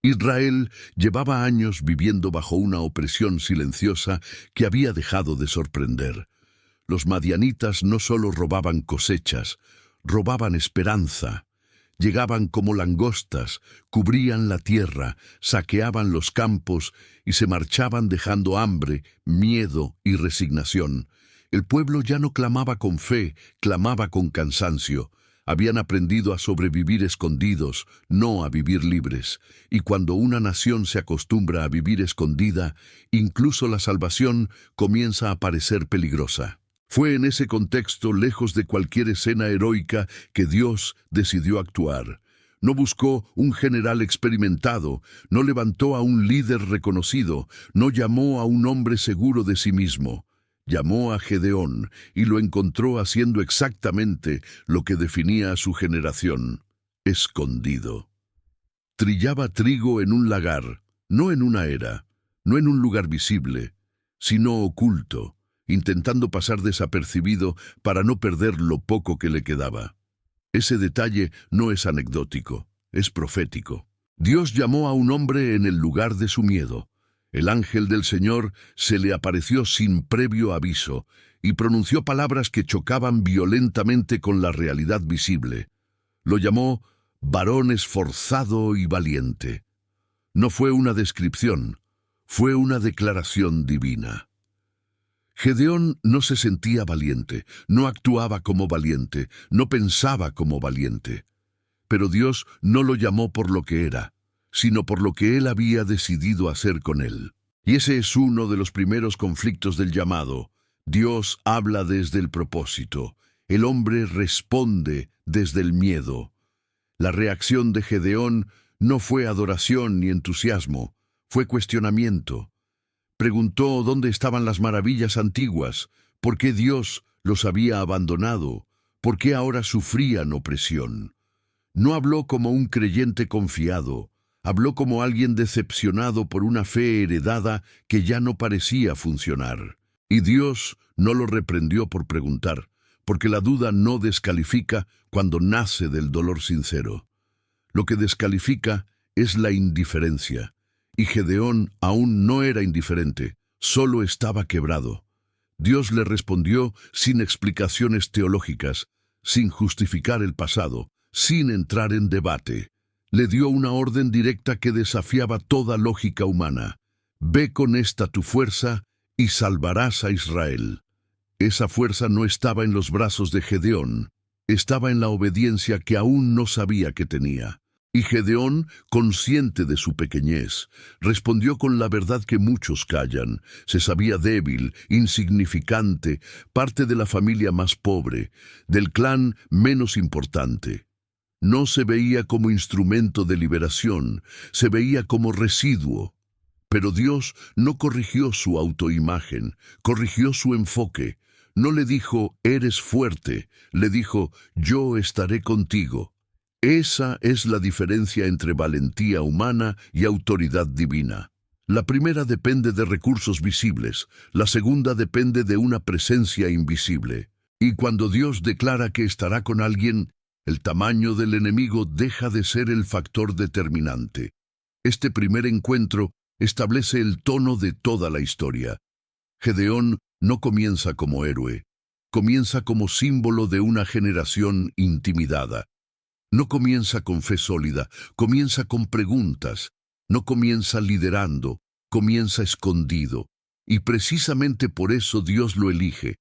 Israel llevaba años viviendo bajo una opresión silenciosa que había dejado de sorprender. Los madianitas no solo robaban cosechas, robaban esperanza. Llegaban como langostas, cubrían la tierra, saqueaban los campos y se marchaban dejando hambre, miedo y resignación. El pueblo ya no clamaba con fe, clamaba con cansancio. Habían aprendido a sobrevivir escondidos, no a vivir libres. Y cuando una nación se acostumbra a vivir escondida, incluso la salvación comienza a parecer peligrosa. Fue en ese contexto, lejos de cualquier escena heroica, que Dios decidió actuar. No buscó un general experimentado, no levantó a un líder reconocido, no llamó a un hombre seguro de sí mismo. Llamó a Gedeón y lo encontró haciendo exactamente lo que definía a su generación: escondido. Trillaba trigo en un lagar, no en una era, no en un lugar visible, sino oculto, intentando pasar desapercibido para no perder lo poco que le quedaba. Ese detalle no es anecdótico, es profético. Dios llamó a un hombre en el lugar de su miedo. El ángel del Señor se le apareció sin previo aviso y pronunció palabras que chocaban violentamente con la realidad visible. Lo llamó varón esforzado y valiente. No fue una descripción, fue una declaración divina. Gedeón no se sentía valiente, no actuaba como valiente, no pensaba como valiente. Pero Dios no lo llamó por lo que era, sino por lo que él había decidido hacer con él. Y ese es uno de los primeros conflictos del llamado. Dios habla desde el propósito. El hombre responde desde el miedo. La reacción de Gedeón no fue adoración ni entusiasmo, fue cuestionamiento. Preguntó dónde estaban las maravillas antiguas, por qué Dios los había abandonado, por qué ahora sufrían opresión. No habló como un creyente confiado, habló como alguien decepcionado por una fe heredada que ya no parecía funcionar. Y Dios no lo reprendió por preguntar, porque la duda no descalifica cuando nace del dolor sincero. Lo que descalifica es la indiferencia. Y Gedeón aún no era indiferente, solo estaba quebrado. Dios le respondió sin explicaciones teológicas, sin justificar el pasado, sin entrar en debate. Le dio una orden directa que desafiaba toda lógica humana. Ve con esta tu fuerza y salvarás a Israel. Esa fuerza no estaba en los brazos de Gedeón, estaba en la obediencia que aún no sabía que tenía. Y Gedeón, consciente de su pequeñez, respondió con la verdad que muchos callan. Se sabía débil, insignificante, parte de la familia más pobre, del clan menos importante. No se veía como instrumento de liberación, se veía como residuo. Pero Dios no corrigió su autoimagen, corrigió su enfoque. No le dijo, eres fuerte, le dijo, yo estaré contigo. Esa es la diferencia entre valentía humana y autoridad divina. La primera depende de recursos visibles, la segunda depende de una presencia invisible. Y cuando Dios declara que estará con alguien, el tamaño del enemigo deja de ser el factor determinante. Este primer encuentro establece el tono de toda la historia. Gedeón no comienza como héroe, comienza como símbolo de una generación intimidada. No comienza con fe sólida, comienza con preguntas. No comienza liderando, comienza escondido. Y precisamente por eso Dios lo elige,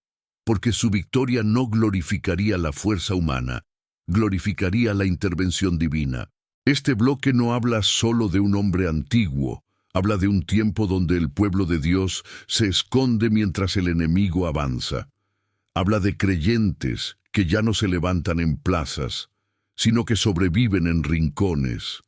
porque su victoria no glorificaría la fuerza humana, glorificaría la intervención divina. Este bloque no habla solo de un hombre antiguo, habla de un tiempo donde el pueblo de Dios se esconde mientras el enemigo avanza. Habla de creyentes que ya no se levantan en plazas, sino que sobreviven en rincones.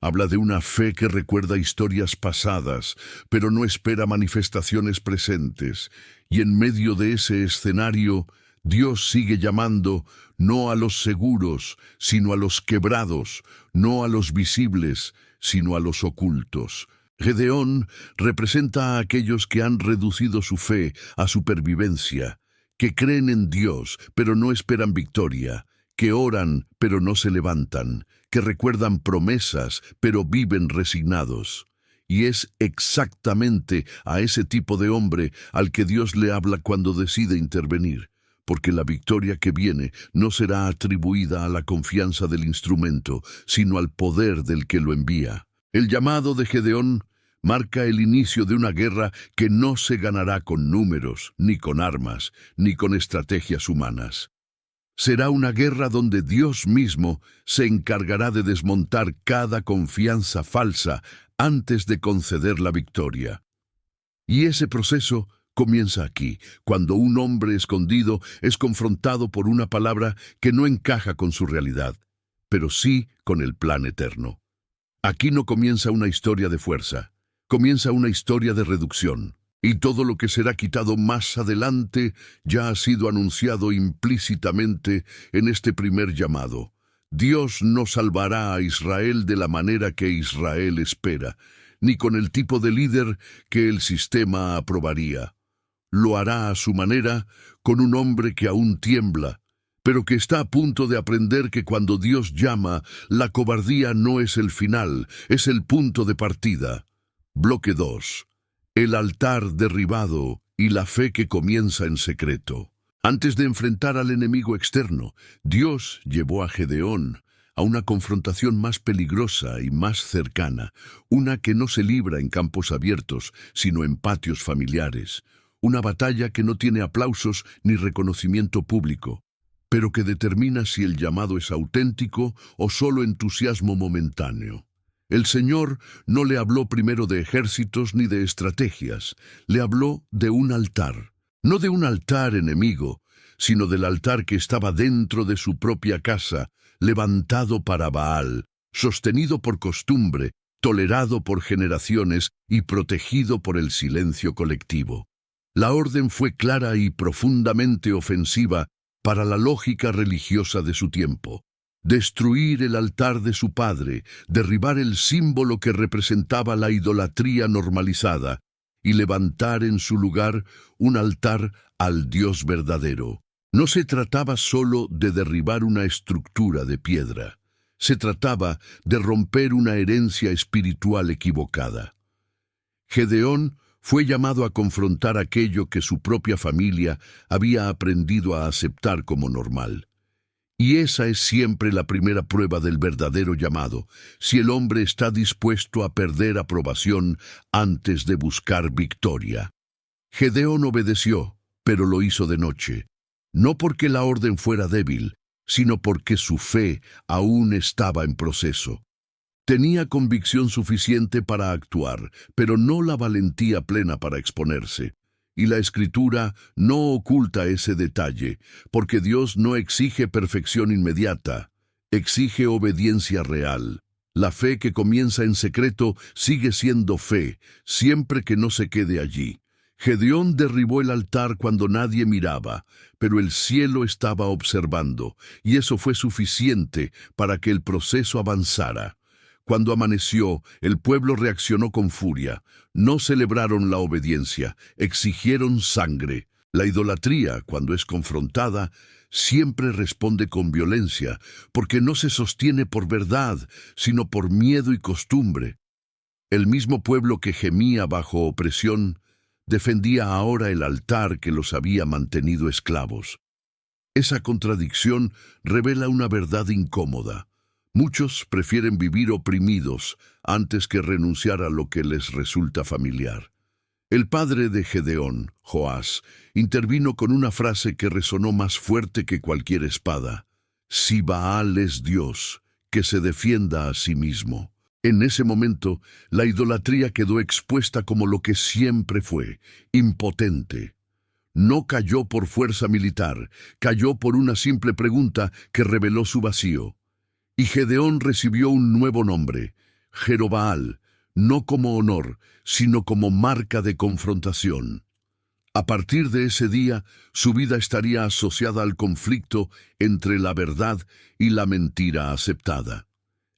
Habla de una fe que recuerda historias pasadas, pero no espera manifestaciones presentes. Y en medio de ese escenario, Dios sigue llamando no a los seguros, sino a los quebrados, no a los visibles, sino a los ocultos. Gedeón representa a aquellos que han reducido su fe a supervivencia, que creen en Dios, pero no esperan victoria, que oran, pero no se levantan, que recuerdan promesas, pero viven resignados. Y es exactamente a ese tipo de hombre al que Dios le habla cuando decide intervenir, porque la victoria que viene no será atribuida a la confianza del instrumento, sino al poder del que lo envía. El llamado de Gedeón marca el inicio de una guerra que no se ganará con números, ni con armas, ni con estrategias humanas. Será una guerra donde Dios mismo se encargará de desmontar cada confianza falsa antes de conceder la victoria. Y ese proceso comienza aquí, cuando un hombre escondido es confrontado por una palabra que no encaja con su realidad, pero sí con el plan eterno. Aquí no comienza una historia de fuerza, comienza una historia de reducción. Y todo lo que será quitado más adelante ya ha sido anunciado implícitamente en este primer llamado. Dios no salvará a Israel de la manera que Israel espera, ni con el tipo de líder que el sistema aprobaría. Lo hará a su manera, con un hombre que aún tiembla, pero que está a punto de aprender que cuando Dios llama, la cobardía no es el final, es el punto de partida. Bloque 2. El altar derribado y la fe que comienza en secreto. Antes de enfrentar al enemigo externo, Dios llevó a Gedeón a una confrontación más peligrosa y más cercana, una que no se libra en campos abiertos, sino en patios familiares, una batalla que no tiene aplausos ni reconocimiento público, pero que determina si el llamado es auténtico o solo entusiasmo momentáneo. El Señor no le habló primero de ejércitos ni de estrategias, le habló de un altar. No de un altar enemigo, sino del altar que estaba dentro de su propia casa, levantado para Baal, sostenido por costumbre, tolerado por generaciones y protegido por el silencio colectivo. La orden fue clara y profundamente ofensiva para la lógica religiosa de su tiempo. Destruir el altar de su padre, derribar el símbolo que representaba la idolatría normalizada y levantar en su lugar un altar al Dios verdadero. No se trataba solo de derribar una estructura de piedra, se trataba de romper una herencia espiritual equivocada. Gedeón fue llamado a confrontar aquello que su propia familia había aprendido a aceptar como normal. Y esa es siempre la primera prueba del verdadero llamado, si el hombre está dispuesto a perder aprobación antes de buscar victoria. Gedeón obedeció, pero lo hizo de noche, no porque la orden fuera débil, sino porque su fe aún estaba en proceso. Tenía convicción suficiente para actuar, pero no la valentía plena para exponerse. Y la Escritura no oculta ese detalle, porque Dios no exige perfección inmediata, exige obediencia real. La fe que comienza en secreto sigue siendo fe, siempre que no se quede allí. Gedeón derribó el altar cuando nadie miraba, pero el cielo estaba observando, y eso fue suficiente para que el proceso avanzara. Cuando amaneció, el pueblo reaccionó con furia. No celebraron la obediencia, exigieron sangre. La idolatría, cuando es confrontada, siempre responde con violencia, porque no se sostiene por verdad, sino por miedo y costumbre. El mismo pueblo que gemía bajo opresión, defendía ahora el altar que los había mantenido esclavos. Esa contradicción revela una verdad incómoda. Muchos prefieren vivir oprimidos antes que renunciar a lo que les resulta familiar. El padre de Gedeón, Joás, intervino con una frase que resonó más fuerte que cualquier espada. Si Baal es Dios, que se defienda a sí mismo. En ese momento, la idolatría quedó expuesta como lo que siempre fue, impotente. No cayó por fuerza militar, cayó por una simple pregunta que reveló su vacío. Y Gedeón recibió un nuevo nombre, Jerobaal, no como honor, sino como marca de confrontación. A partir de ese día, su vida estaría asociada al conflicto entre la verdad y la mentira aceptada.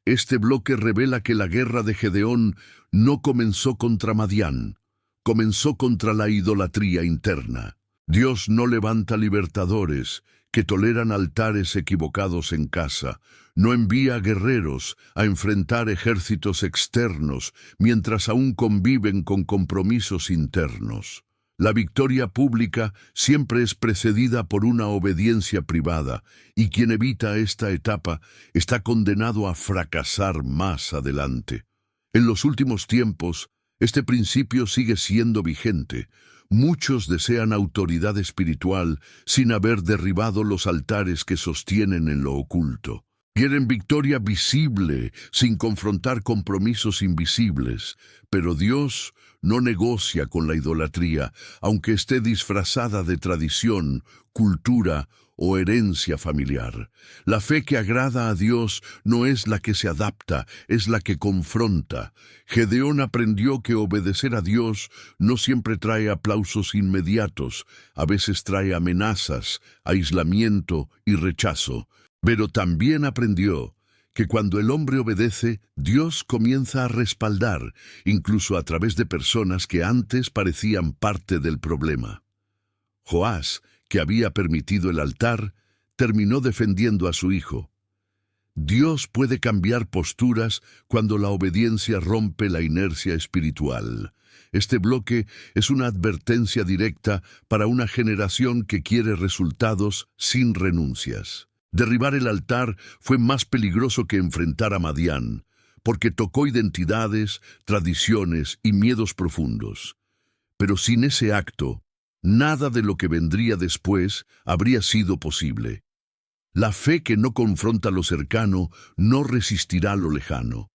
Este bloque revela que la guerra de Gedeón no comenzó contra Madián, comenzó contra la idolatría interna. Dios no levanta libertadores que toleran altares equivocados en casa. No envía guerreros a enfrentar ejércitos externos mientras aún conviven con compromisos internos. La victoria pública siempre es precedida por una obediencia privada, y quien evita esta etapa está condenado a fracasar más adelante. En los últimos tiempos, este principio sigue siendo vigente. Muchos desean autoridad espiritual sin haber derribado los altares que sostienen en lo oculto. Quieren victoria visible sin confrontar compromisos invisibles, pero Dios no negocia con la idolatría, aunque esté disfrazada de tradición, cultura o herencia familiar. La fe que agrada a Dios no es la que se adapta, es la que confronta. Gedeón aprendió que obedecer a Dios no siempre trae aplausos inmediatos, a veces trae amenazas, aislamiento y rechazo. Pero también aprendió que cuando el hombre obedece, Dios comienza a respaldar, incluso a través de personas que antes parecían parte del problema. Joás, que había permitido el altar, terminó defendiendo a su hijo. Dios puede cambiar posturas cuando la obediencia rompe la inercia espiritual. Este bloque es una advertencia directa para una generación que quiere resultados sin renuncias. Derribar el altar fue más peligroso que enfrentar a Madián, porque tocó identidades, tradiciones y miedos profundos. Pero sin ese acto, nada de lo que vendría después habría sido posible. La fe que no confronta lo cercano no resistirá lo lejano.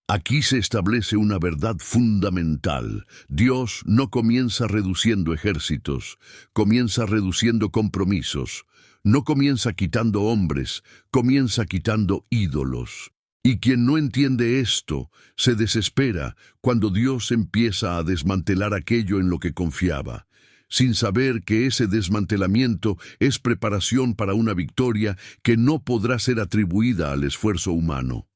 Aquí se establece una verdad fundamental. Dios no comienza reduciendo ejércitos, comienza reduciendo compromisos. No comienza quitando hombres, comienza quitando ídolos. Y quien no entiende esto, se desespera cuando Dios empieza a desmantelar aquello en lo que confiaba, sin saber que ese desmantelamiento es preparación para una victoria que no podrá ser atribuida al esfuerzo humano.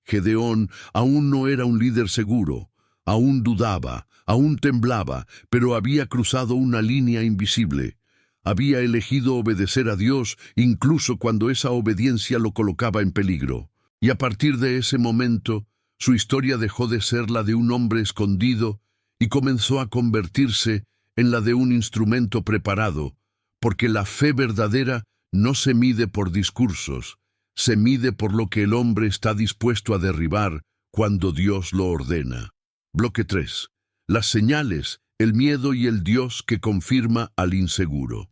Gedeón aún no era un líder seguro, aún dudaba, aún temblaba, pero había cruzado una línea invisible. Había elegido obedecer a Dios incluso cuando esa obediencia lo colocaba en peligro. Y a partir de ese momento, su historia dejó de ser la de un hombre escondido y comenzó a convertirse en la de un instrumento preparado, porque la fe verdadera no se mide por discursos, se mide por lo que el hombre está dispuesto a derribar cuando Dios lo ordena. Bloque 3. Las señales, el miedo y el Dios que confirma al inseguro.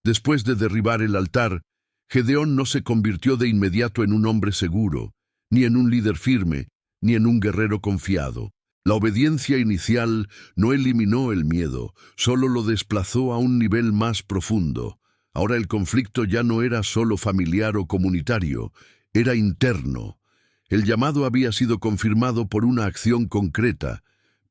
Después de derribar el altar, Gedeón no se convirtió de inmediato en un hombre seguro, ni en un líder firme, ni en un guerrero confiado. La obediencia inicial no eliminó el miedo, solo lo desplazó a un nivel más profundo. Ahora el conflicto ya no era solo familiar o comunitario, era interno. El llamado había sido confirmado por una acción concreta,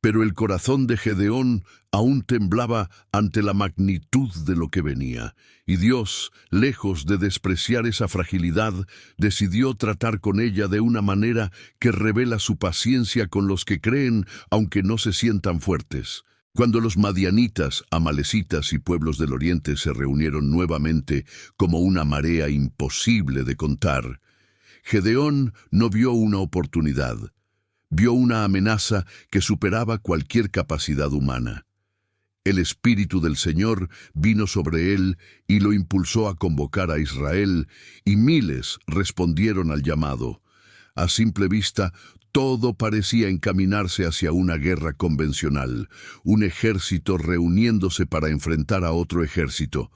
pero el corazón de Gedeón aún temblaba ante la magnitud de lo que venía, y Dios, lejos de despreciar esa fragilidad, decidió tratar con ella de una manera que revela su paciencia con los que creen, aunque no se sientan fuertes. Cuando los madianitas, amalecitas y pueblos del oriente se reunieron nuevamente como una marea imposible de contar, Gedeón no vio una oportunidad. Vio una amenaza que superaba cualquier capacidad humana. El Espíritu del Señor vino sobre él y lo impulsó a convocar a Israel, y miles respondieron al llamado. A simple vista, todo parecía encaminarse hacia una guerra convencional, un ejército reuniéndose para enfrentar a otro ejército.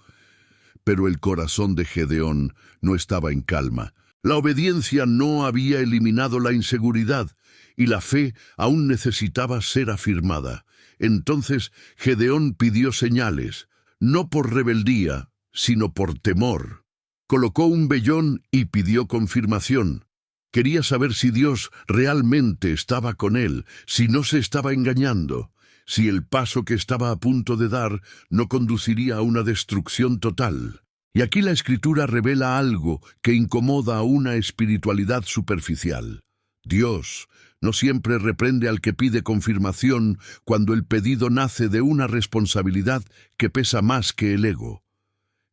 Pero el corazón de Gedeón no estaba en calma. La obediencia no había eliminado la inseguridad, y la fe aún necesitaba ser afirmada. Entonces Gedeón pidió señales, no por rebeldía, sino por temor. Colocó un vellón y pidió confirmación. Quería saber si Dios realmente estaba con él, si no se estaba engañando, si el paso que estaba a punto de dar no conduciría a una destrucción total. Y aquí la Escritura revela algo que incomoda a una espiritualidad superficial. Dios no siempre reprende al que pide confirmación cuando el pedido nace de una responsabilidad que pesa más que el ego.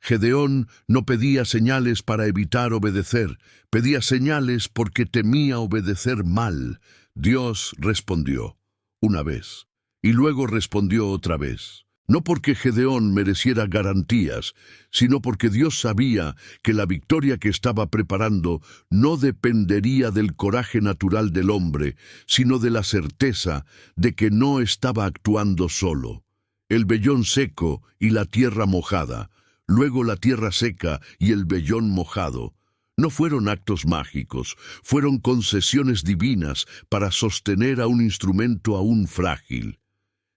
Gedeón no pedía señales para evitar obedecer, pedía señales porque temía obedecer mal. Dios respondió una vez, y luego respondió otra vez. No porque Gedeón mereciera garantías, sino porque Dios sabía que la victoria que estaba preparando no dependería del coraje natural del hombre, sino de la certeza de que no estaba actuando solo. El vellón seco y la tierra mojada, luego la tierra seca y el vellón mojado, no fueron actos mágicos, fueron concesiones divinas para sostener a un instrumento aún frágil.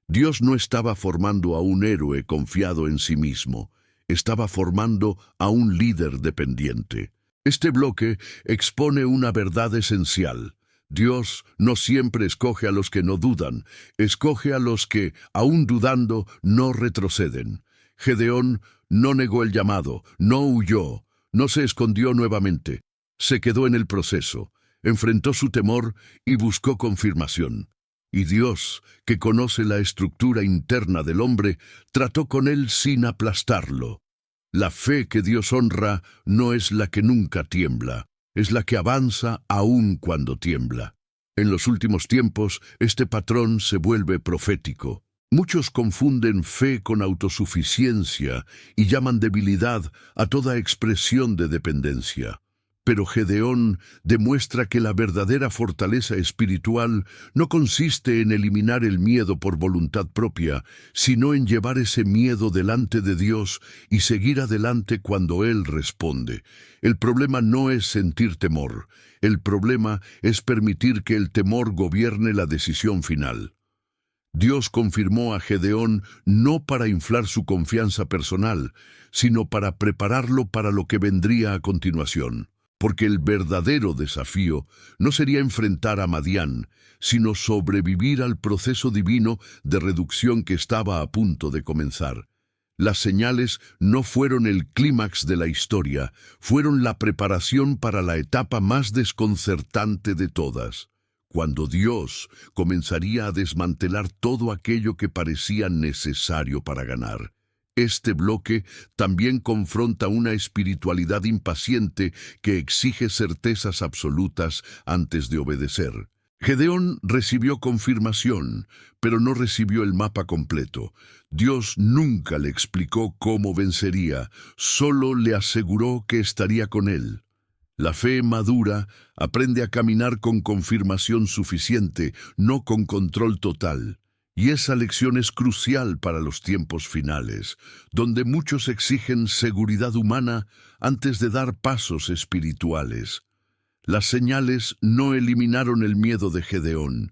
Dios no estaba formando a un héroe confiado en sí mismo, estaba formando a un líder dependiente. Este bloque expone una verdad esencial. Dios no siempre escoge a los que no dudan, escoge a los que, aún dudando, no retroceden. Gedeón no negó el llamado, no huyó, no se escondió nuevamente, se quedó en el proceso, enfrentó su temor y buscó confirmación. Y Dios, que conoce la estructura interna del hombre, trató con él sin aplastarlo. La fe que Dios honra no es la que nunca tiembla, es la que avanza aún cuando tiembla. En los últimos tiempos, este patrón se vuelve profético. Muchos confunden fe con autosuficiencia y llaman debilidad a toda expresión de dependencia. Pero Gedeón demuestra que la verdadera fortaleza espiritual no consiste en eliminar el miedo por voluntad propia, sino en llevar ese miedo delante de Dios y seguir adelante cuando Él responde. El problema no es sentir temor, el problema es permitir que el temor gobierne la decisión final. Dios confirmó a Gedeón no para inflar su confianza personal, sino para prepararlo para lo que vendría a continuación. Porque el verdadero desafío no sería enfrentar a Madián, sino sobrevivir al proceso divino de reducción que estaba a punto de comenzar. Las señales no fueron el clímax de la historia, fueron la preparación para la etapa más desconcertante de todas, cuando Dios comenzaría a desmantelar todo aquello que parecía necesario para ganar. Este bloque también confronta una espiritualidad impaciente que exige certezas absolutas antes de obedecer. Gedeón recibió confirmación, pero no recibió el mapa completo. Dios nunca le explicó cómo vencería, solo le aseguró que estaría con él. La fe madura aprende a caminar con confirmación suficiente, no con control total. Y esa lección es crucial para los tiempos finales, donde muchos exigen seguridad humana antes de dar pasos espirituales. Las señales no eliminaron el miedo de Gedeón,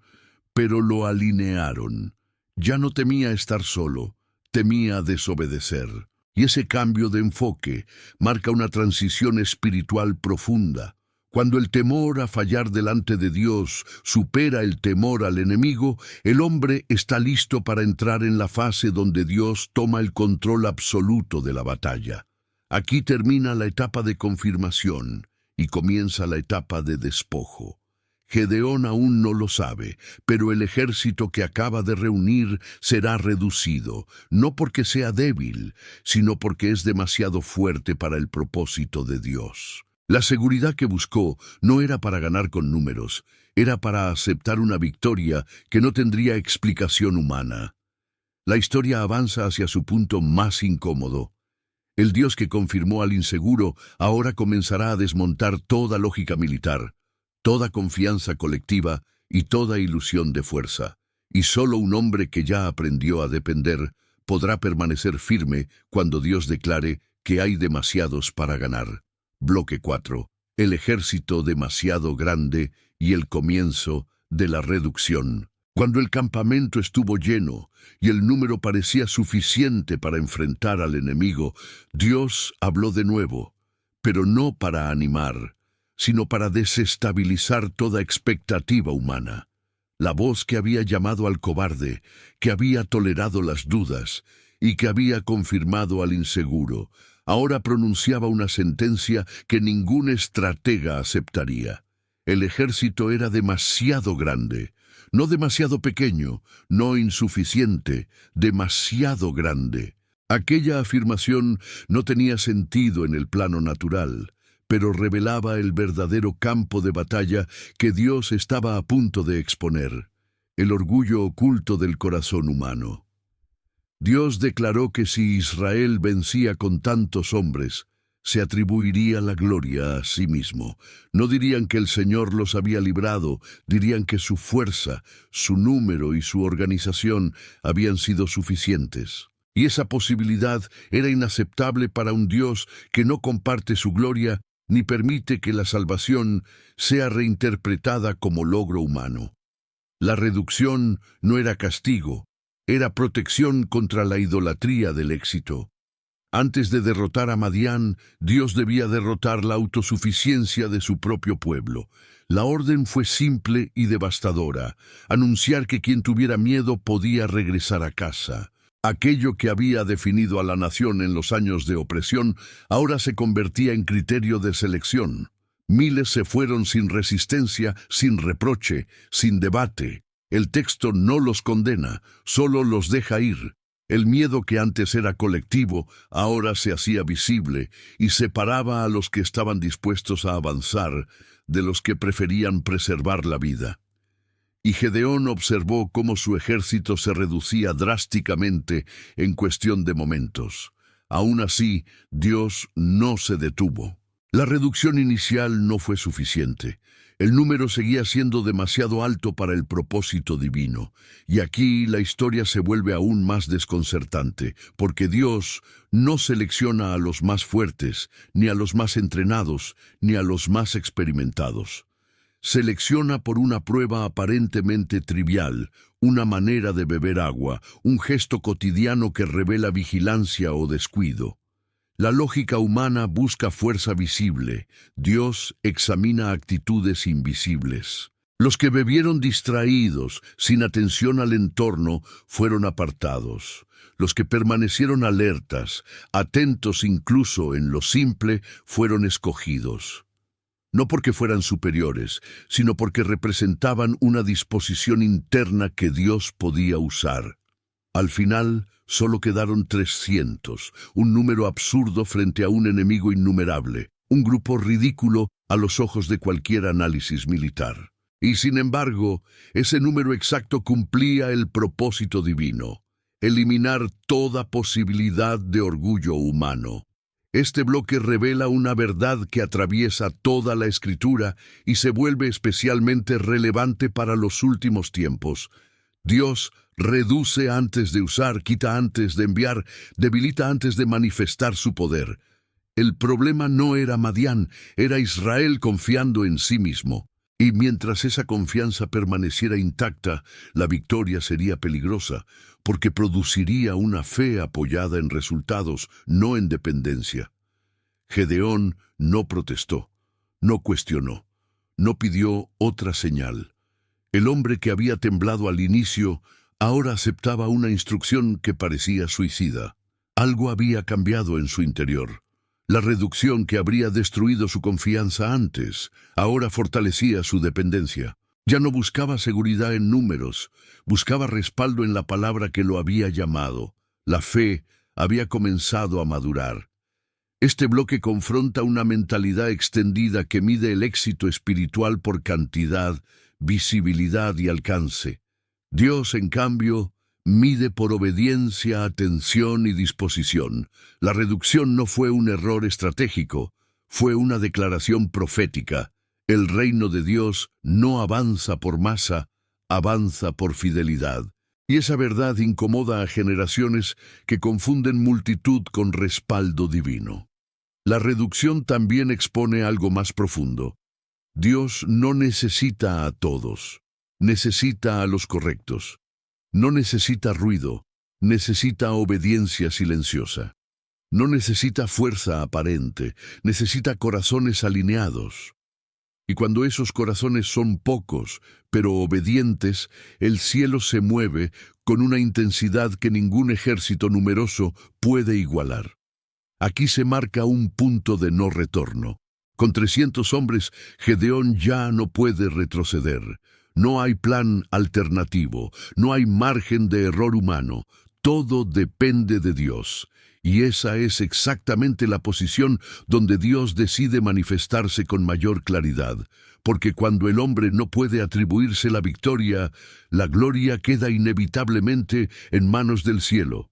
pero lo alinearon. Ya no temía estar solo, temía desobedecer. Y ese cambio de enfoque marca una transición espiritual profunda. Cuando el temor a fallar delante de Dios supera el temor al enemigo, el hombre está listo para entrar en la fase donde Dios toma el control absoluto de la batalla. Aquí termina la etapa de confirmación y comienza la etapa de despojo. Gedeón aún no lo sabe, pero el ejército que acaba de reunir será reducido, no porque sea débil, sino porque es demasiado fuerte para el propósito de Dios. La seguridad que buscó no era para ganar con números, era para aceptar una victoria que no tendría explicación humana. La historia avanza hacia su punto más incómodo. El Dios que confirmó al inseguro ahora comenzará a desmontar toda lógica militar, toda confianza colectiva y toda ilusión de fuerza. Y solo un hombre que ya aprendió a depender podrá permanecer firme cuando Dios declare que hay demasiados para ganar. Bloque 4. El ejército demasiado grande y el comienzo de la reducción. Cuando el campamento estuvo lleno y el número parecía suficiente para enfrentar al enemigo, Dios habló de nuevo, pero no para animar, sino para desestabilizar toda expectativa humana. La voz que había llamado al cobarde, que había tolerado las dudas y que había confirmado al inseguro, ahora pronunciaba una sentencia que ningún estratega aceptaría. El ejército era demasiado grande, no demasiado pequeño, no insuficiente, demasiado grande. Aquella afirmación no tenía sentido en el plano natural, pero revelaba el verdadero campo de batalla que Dios estaba a punto de exponer, el orgullo oculto del corazón humano. Dios declaró que si Israel vencía con tantos hombres, se atribuiría la gloria a sí mismo. No dirían que el Señor los había librado, dirían que su fuerza, su número y su organización habían sido suficientes. Y esa posibilidad era inaceptable para un Dios que no comparte su gloria ni permite que la salvación sea reinterpretada como logro humano. La reducción no era castigo, era protección contra la idolatría del éxito. Antes de derrotar a Madián, Dios debía derrotar la autosuficiencia de su propio pueblo. La orden fue simple y devastadora: anunciar que quien tuviera miedo podía regresar a casa. Aquello que había definido a la nación en los años de opresión ahora se convertía en criterio de selección. Miles se fueron sin resistencia, sin reproche, sin debate. El texto no los condena, solo los deja ir. El miedo que antes era colectivo, ahora se hacía visible y separaba a los que estaban dispuestos a avanzar de los que preferían preservar la vida. Y Gedeón observó cómo su ejército se reducía drásticamente en cuestión de momentos. Aún así, Dios no se detuvo. La reducción inicial no fue suficiente. El número seguía siendo demasiado alto para el propósito divino. Y aquí la historia se vuelve aún más desconcertante, porque Dios no selecciona a los más fuertes, ni a los más entrenados, ni a los más experimentados. Selecciona por una prueba aparentemente trivial, una manera de beber agua, un gesto cotidiano que revela vigilancia o descuido. La lógica humana busca fuerza visible, Dios examina actitudes invisibles. Los que bebieron distraídos, sin atención al entorno, fueron apartados. Los que permanecieron alertas, atentos incluso en lo simple, fueron escogidos. No porque fueran superiores, sino porque representaban una disposición interna que Dios podía usar. Al final, solo quedaron 300, un número absurdo frente a un enemigo innumerable, un grupo ridículo a los ojos de cualquier análisis militar. Y sin embargo, ese número exacto cumplía el propósito divino: eliminar toda posibilidad de orgullo humano. Este bloque revela una verdad que atraviesa toda la Escritura y se vuelve especialmente relevante para los últimos tiempos. Dios reduce antes de usar, quita antes de enviar, debilita antes de manifestar su poder. El problema no era Madián, era Israel confiando en sí mismo. Y mientras esa confianza permaneciera intacta, la victoria sería peligrosa, porque produciría una fe apoyada en resultados, no en dependencia. Gedeón no protestó, no cuestionó, no pidió otra señal. El hombre que había temblado al inicio ahora aceptaba una instrucción que parecía suicida. Algo había cambiado en su interior. La reducción que habría destruido su confianza antes, ahora fortalecía su dependencia. Ya no buscaba seguridad en números, buscaba respaldo en la palabra que lo había llamado. La fe había comenzado a madurar. Este bloque confronta una mentalidad extendida que mide el éxito espiritual por cantidad, visibilidad y alcance. Dios, en cambio, mide por obediencia, atención y disposición. La reducción no fue un error estratégico, fue una declaración profética. El reino de Dios no avanza por masa, avanza por fidelidad. Y esa verdad incomoda a generaciones que confunden multitud con respaldo divino. La reducción también expone algo más profundo. Dios no necesita a todos, necesita a los correctos. No necesita ruido, necesita obediencia silenciosa. No necesita fuerza aparente, necesita corazones alineados. Y cuando esos corazones son pocos, pero obedientes, el cielo se mueve con una intensidad que ningún ejército numeroso puede igualar. Aquí se marca un punto de no retorno. Con 300 hombres, Gedeón ya no puede retroceder. No hay plan alternativo, no hay margen de error humano. Todo depende de Dios, y esa es exactamente la posición donde Dios decide manifestarse con mayor claridad, porque cuando el hombre no puede atribuirse la victoria, la gloria queda inevitablemente en manos del cielo.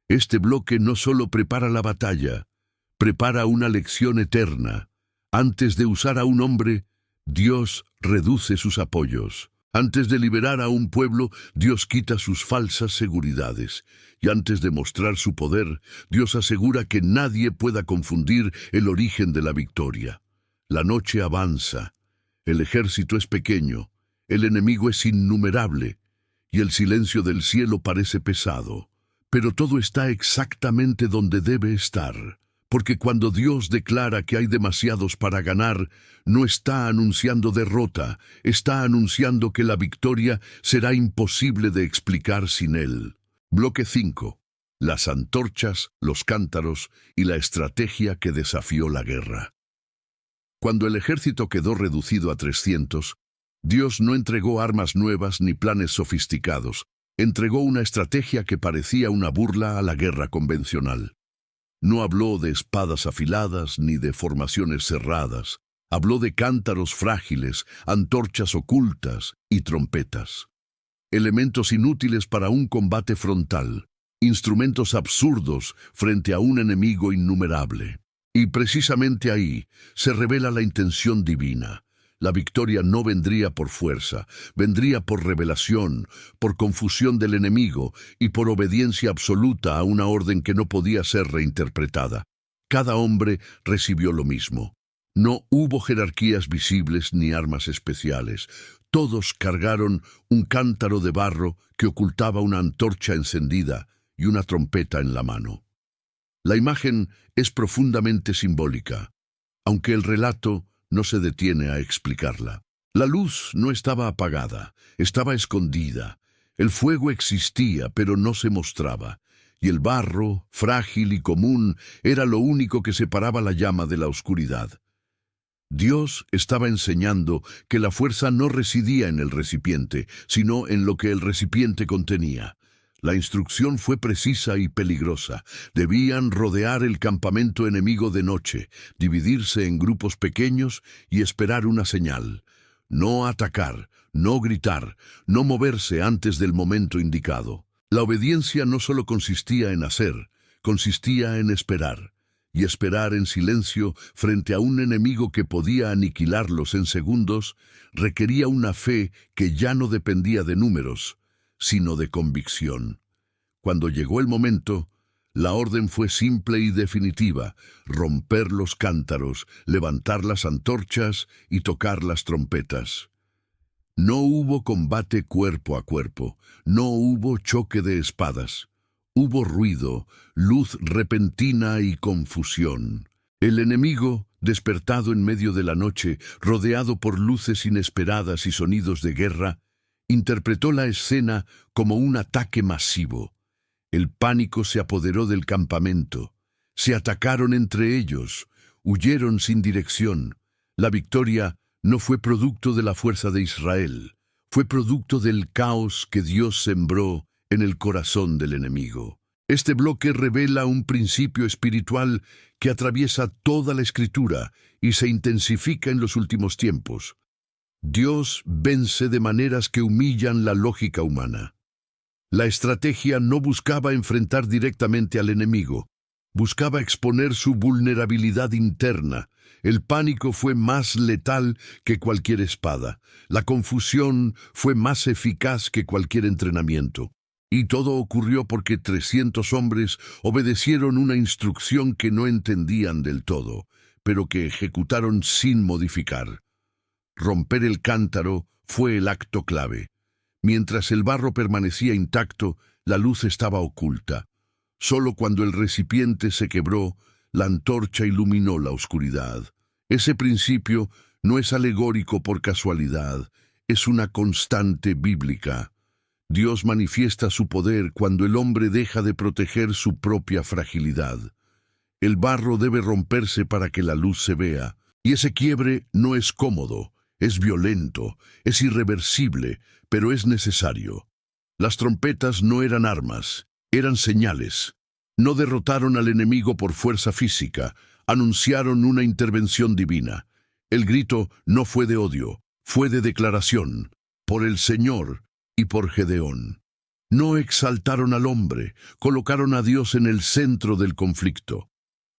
Este bloque no solo prepara la batalla, prepara una lección eterna. Antes de usar a un hombre, Dios reduce sus apoyos. Antes de liberar a un pueblo, Dios quita sus falsas seguridades. Y antes de mostrar su poder, Dios asegura que nadie pueda confundir el origen de la victoria. La noche avanza, el ejército es pequeño, el enemigo es innumerable, y el silencio del cielo parece pesado. Pero todo está exactamente donde debe estar. Porque cuando Dios declara que hay demasiados para ganar, no está anunciando derrota, está anunciando que la victoria será imposible de explicar sin Él. Bloque 5. Las antorchas, los cántaros y la estrategia que desafió la guerra. Cuando el ejército quedó reducido a 300, Dios no entregó armas nuevas ni planes sofisticados, entregó una estrategia que parecía una burla a la guerra convencional. No habló de espadas afiladas ni de formaciones cerradas. Habló de cántaros frágiles, antorchas ocultas y trompetas. Elementos inútiles para un combate frontal. Instrumentos absurdos frente a un enemigo innumerable. Y precisamente ahí se revela la intención divina. La victoria no vendría por fuerza, vendría por revelación, por confusión del enemigo y por obediencia absoluta a una orden que no podía ser reinterpretada. Cada hombre recibió lo mismo. No hubo jerarquías visibles ni armas especiales. Todos cargaron un cántaro de barro que ocultaba una antorcha encendida y una trompeta en la mano. La imagen es profundamente simbólica, aunque el relato no se detiene a explicarla. La luz no estaba apagada, estaba escondida. El fuego existía, pero no se mostraba. Y el barro, frágil y común, era lo único que separaba la llama de la oscuridad. Dios estaba enseñando que la fuerza no residía en el recipiente, sino en lo que el recipiente contenía. La instrucción fue precisa y peligrosa. Debían rodear el campamento enemigo de noche, dividirse en grupos pequeños y esperar una señal. No atacar, no gritar, no moverse antes del momento indicado. La obediencia no solo consistía en hacer, consistía en esperar. Y esperar en silencio frente a un enemigo que podía aniquilarlos en segundos requería una fe que ya no dependía de números, sino de convicción. Cuando llegó el momento, la orden fue simple y definitiva: romper los cántaros, levantar las antorchas y tocar las trompetas. No hubo combate cuerpo a cuerpo, no hubo choque de espadas. Hubo ruido, luz repentina y confusión. El enemigo, despertado en medio de la noche, rodeado por luces inesperadas y sonidos de guerra, interpretó la escena como un ataque masivo. El pánico se apoderó del campamento. Se atacaron entre ellos, huyeron sin dirección. La victoria no fue producto de la fuerza de Israel, fue producto del caos que Dios sembró en el corazón del enemigo. Este bloque revela un principio espiritual que atraviesa toda la Escritura y se intensifica en los últimos tiempos. Dios vence de maneras que humillan la lógica humana. La estrategia no buscaba enfrentar directamente al enemigo, buscaba exponer su vulnerabilidad interna. El pánico fue más letal que cualquier espada. La confusión fue más eficaz que cualquier entrenamiento. Y todo ocurrió porque 300 hombres obedecieron una instrucción que no entendían del todo, pero que ejecutaron sin modificar. Romper el cántaro fue el acto clave. Mientras el barro permanecía intacto, la luz estaba oculta. Solo cuando el recipiente se quebró, la antorcha iluminó la oscuridad. Ese principio no es alegórico por casualidad, es una constante bíblica. Dios manifiesta su poder cuando el hombre deja de proteger su propia fragilidad. El barro debe romperse para que la luz se vea, y ese quiebre no es cómodo, es violento, es irreversible, pero es necesario. Las trompetas no eran armas, Eran señales. No derrotaron al enemigo por fuerza física, anunciaron una intervención divina. El grito no fue de odio, fue de declaración, por el Señor y por Gedeón. No exaltaron al hombre, colocaron a Dios en el centro del conflicto.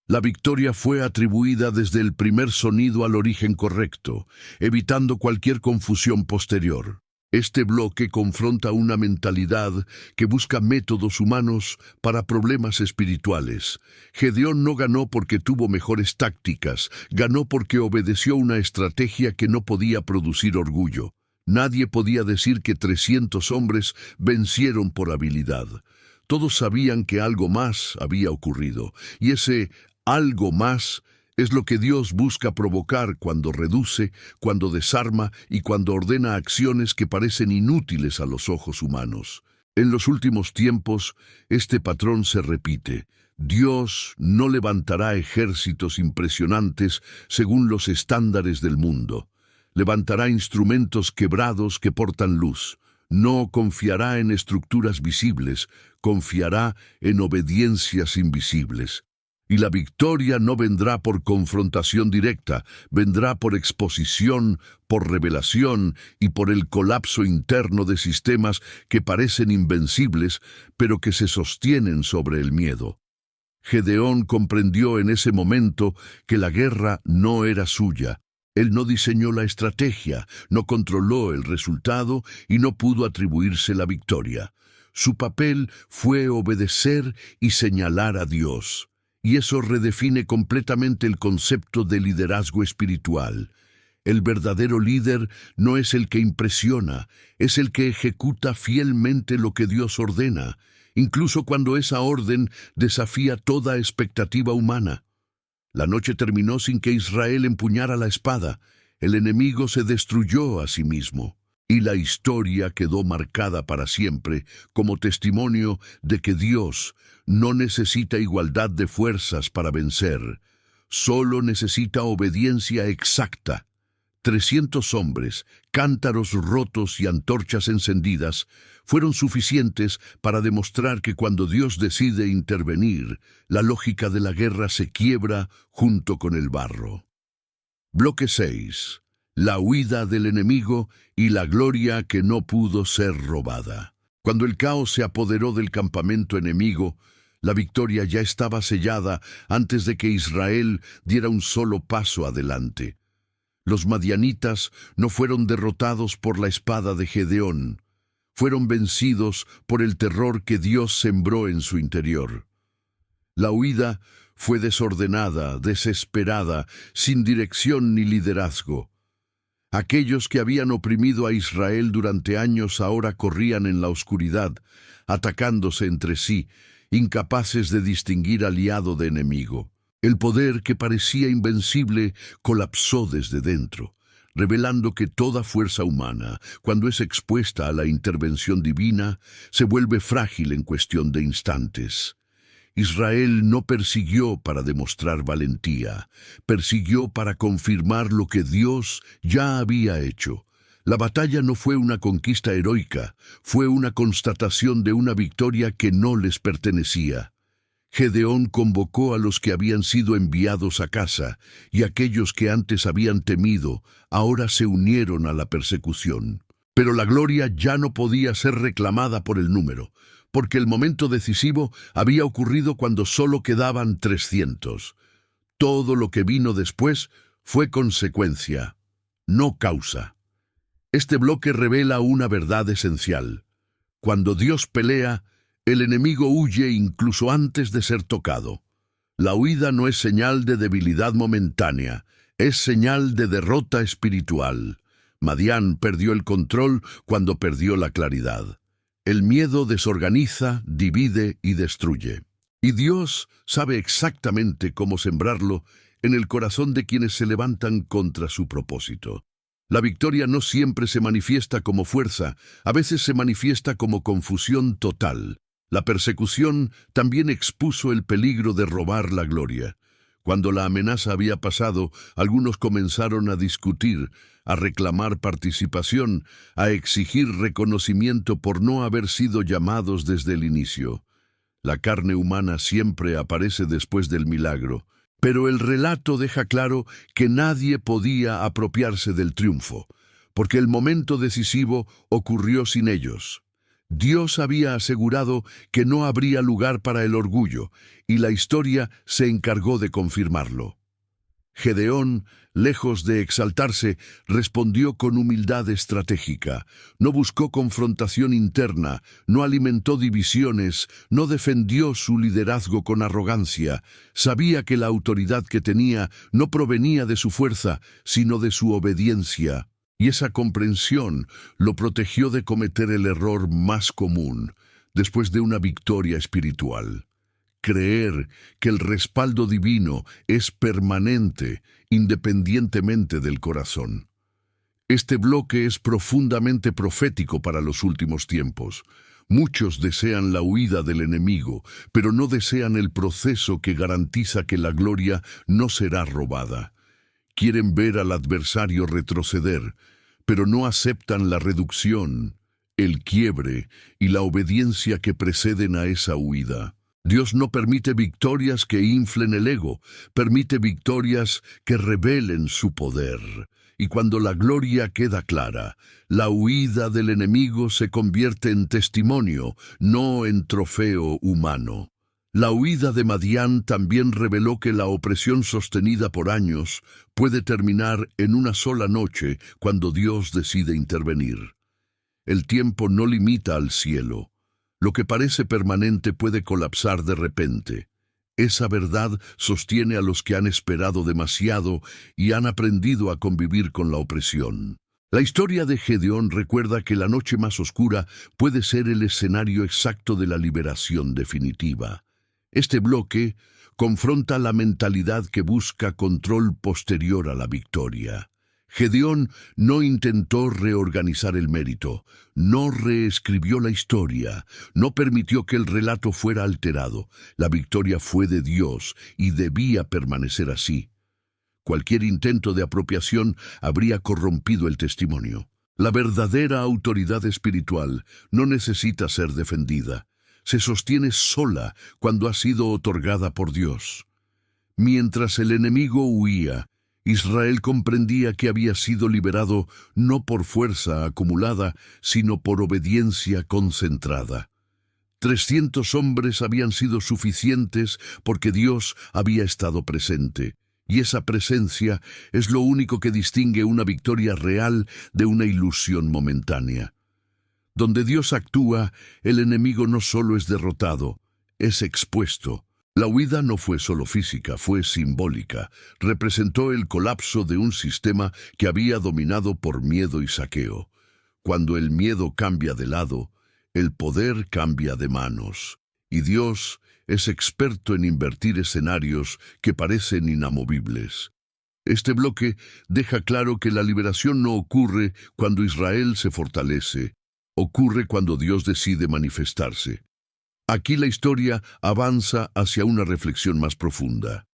La victoria fue atribuida desde el primer sonido al origen correcto, evitando cualquier confusión posterior. Este bloque confronta una mentalidad que busca métodos humanos para problemas espirituales. Gedeón no ganó porque tuvo mejores tácticas, ganó porque obedeció una estrategia que no podía producir orgullo. Nadie podía decir que 300 hombres vencieron por habilidad. Todos sabían que algo más había ocurrido, y ese algo más es lo que Dios busca provocar cuando reduce, cuando desarma y cuando ordena acciones que parecen inútiles a los ojos humanos. En los últimos tiempos, este patrón se repite. Dios no levantará ejércitos impresionantes según los estándares del mundo. Levantará instrumentos quebrados que portan luz. No confiará en estructuras visibles, confiará en obediencias invisibles. Y la victoria no vendrá por confrontación directa, vendrá por exposición, por revelación y por el colapso interno de sistemas que parecen invencibles, pero que se sostienen sobre el miedo. Gedeón comprendió en ese momento que la guerra no era suya. Él no diseñó la estrategia, no controló el resultado y no pudo atribuirse la victoria. Su papel fue obedecer y señalar a Dios. Y eso redefine completamente el concepto de liderazgo espiritual. El verdadero líder no es el que impresiona, es el que ejecuta fielmente lo que Dios ordena, incluso cuando esa orden desafía toda expectativa humana. La noche terminó sin que Israel empuñara la espada. El enemigo se destruyó a sí mismo. Y la historia quedó marcada para siempre como testimonio de que Dios no necesita igualdad de fuerzas para vencer, solo necesita obediencia exacta. 300 hombres, cántaros rotos y antorchas encendidas fueron suficientes para demostrar que cuando Dios decide intervenir, la lógica de la guerra se quiebra junto con el barro. Bloque 6. La huida del enemigo y la gloria que no pudo ser robada. Cuando el caos se apoderó del campamento enemigo, la victoria ya estaba sellada antes de que Israel diera un solo paso adelante. Los madianitas no fueron derrotados por la espada de Gedeón, fueron vencidos por el terror que Dios sembró en su interior. La huida fue desordenada, desesperada, sin dirección ni liderazgo. Aquellos que habían oprimido a Israel durante años ahora corrían en la oscuridad, atacándose entre sí, incapaces de distinguir aliado de enemigo. El poder que parecía invencible colapsó desde dentro, revelando que toda fuerza humana, cuando es expuesta a la intervención divina, se vuelve frágil en cuestión de instantes. Israel no persiguió para demostrar valentía, persiguió para confirmar lo que Dios ya había hecho. La batalla no fue una conquista heroica, fue una constatación de una victoria que no les pertenecía. Gedeón convocó a los que habían sido enviados a casa, y aquellos que antes habían temido, ahora se unieron a la persecución. Pero la gloria ya no podía ser reclamada por el número, porque el momento decisivo había ocurrido cuando solo quedaban 300. Todo lo que vino después fue consecuencia, no causa. Este bloque revela una verdad esencial. Cuando Dios pelea, el enemigo huye incluso antes de ser tocado. La huida no es señal de debilidad momentánea, es señal de derrota espiritual. Madián perdió el control cuando perdió la claridad. El miedo desorganiza, divide y destruye. Y Dios sabe exactamente cómo sembrarlo en el corazón de quienes se levantan contra su propósito. La victoria no siempre se manifiesta como fuerza, a veces se manifiesta como confusión total. La persecución también expuso el peligro de robar la gloria. Cuando la amenaza había pasado, algunos comenzaron a discutir, a reclamar participación, a exigir reconocimiento por no haber sido llamados desde el inicio. La carne humana siempre aparece después del milagro, pero el relato deja claro que nadie podía apropiarse del triunfo, porque el momento decisivo ocurrió sin ellos. Dios había asegurado que no habría lugar para el orgullo, y la historia se encargó de confirmarlo. Gedeón, lejos de exaltarse, respondió con humildad estratégica. No buscó confrontación interna, no alimentó divisiones, no defendió su liderazgo con arrogancia. Sabía que la autoridad que tenía no provenía de su fuerza, sino de su obediencia. Y esa comprensión lo protegió de cometer el error más común después de una victoria espiritual: creer que el respaldo divino es permanente independientemente del corazón. Este bloque es profundamente profético para los últimos tiempos. Muchos desean la huida del enemigo, pero no desean el proceso que garantiza que la gloria no será robada. Quieren ver al adversario retroceder, pero no aceptan la reducción, el quiebre y la obediencia que preceden a esa huida. Dios no permite victorias que inflen el ego, permite victorias que revelen su poder. Y cuando la gloria queda clara, la huida del enemigo se convierte en testimonio, no en trofeo humano. La huida de Madián también reveló que la opresión sostenida por años puede terminar en una sola noche cuando Dios decide intervenir. El tiempo no limita al cielo. Lo que parece permanente puede colapsar de repente. Esa verdad sostiene a los que han esperado demasiado y han aprendido a convivir con la opresión. La historia de Gedeón recuerda que la noche más oscura puede ser el escenario exacto de la liberación definitiva. Este bloque confronta la mentalidad que busca control posterior a la victoria. Gedeón no intentó reorganizar el mérito, no reescribió la historia, no permitió que el relato fuera alterado. La victoria fue de Dios y debía permanecer así. Cualquier intento de apropiación habría corrompido el testimonio. La verdadera autoridad espiritual no necesita ser defendida. Se sostiene sola cuando ha sido otorgada por Dios. Mientras el enemigo huía, Israel comprendía que había sido liberado no por fuerza acumulada, sino por obediencia concentrada. 300 hombres habían sido suficientes porque Dios había estado presente, y esa presencia es lo único que distingue una victoria real de una ilusión momentánea. Donde Dios actúa, el enemigo no solo es derrotado, es expuesto. La huida no fue solo física, fue simbólica. Representó el colapso de un sistema que había dominado por miedo y saqueo. Cuando el miedo cambia de lado, el poder cambia de manos. Y Dios es experto en invertir escenarios que parecen inamovibles. Este bloque deja claro que la liberación no ocurre cuando Israel se fortalece. Ocurre cuando Dios decide manifestarse. Aquí la historia avanza hacia una reflexión más profunda.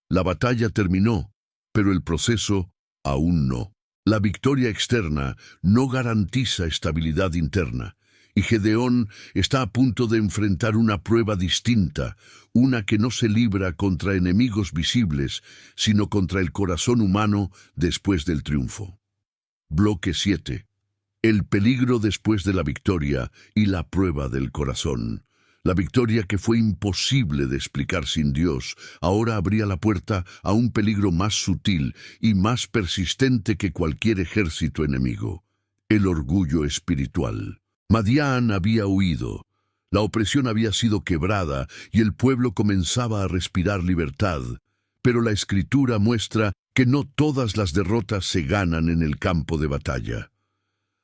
La batalla terminó, pero el proceso aún no. La victoria externa no garantiza estabilidad interna, y Gedeón está a punto de enfrentar una prueba distinta, una que no se libra contra enemigos visibles, sino contra el corazón humano después del triunfo. Bloque 7. El peligro después de la victoria y la prueba del corazón. La victoria que fue imposible de explicar sin Dios, ahora abría la puerta a un peligro más sutil y más persistente que cualquier ejército enemigo: el orgullo espiritual. Madián había huido, la opresión había sido quebrada y el pueblo comenzaba a respirar libertad. Pero la Escritura muestra que no todas las derrotas se ganan en el campo de batalla.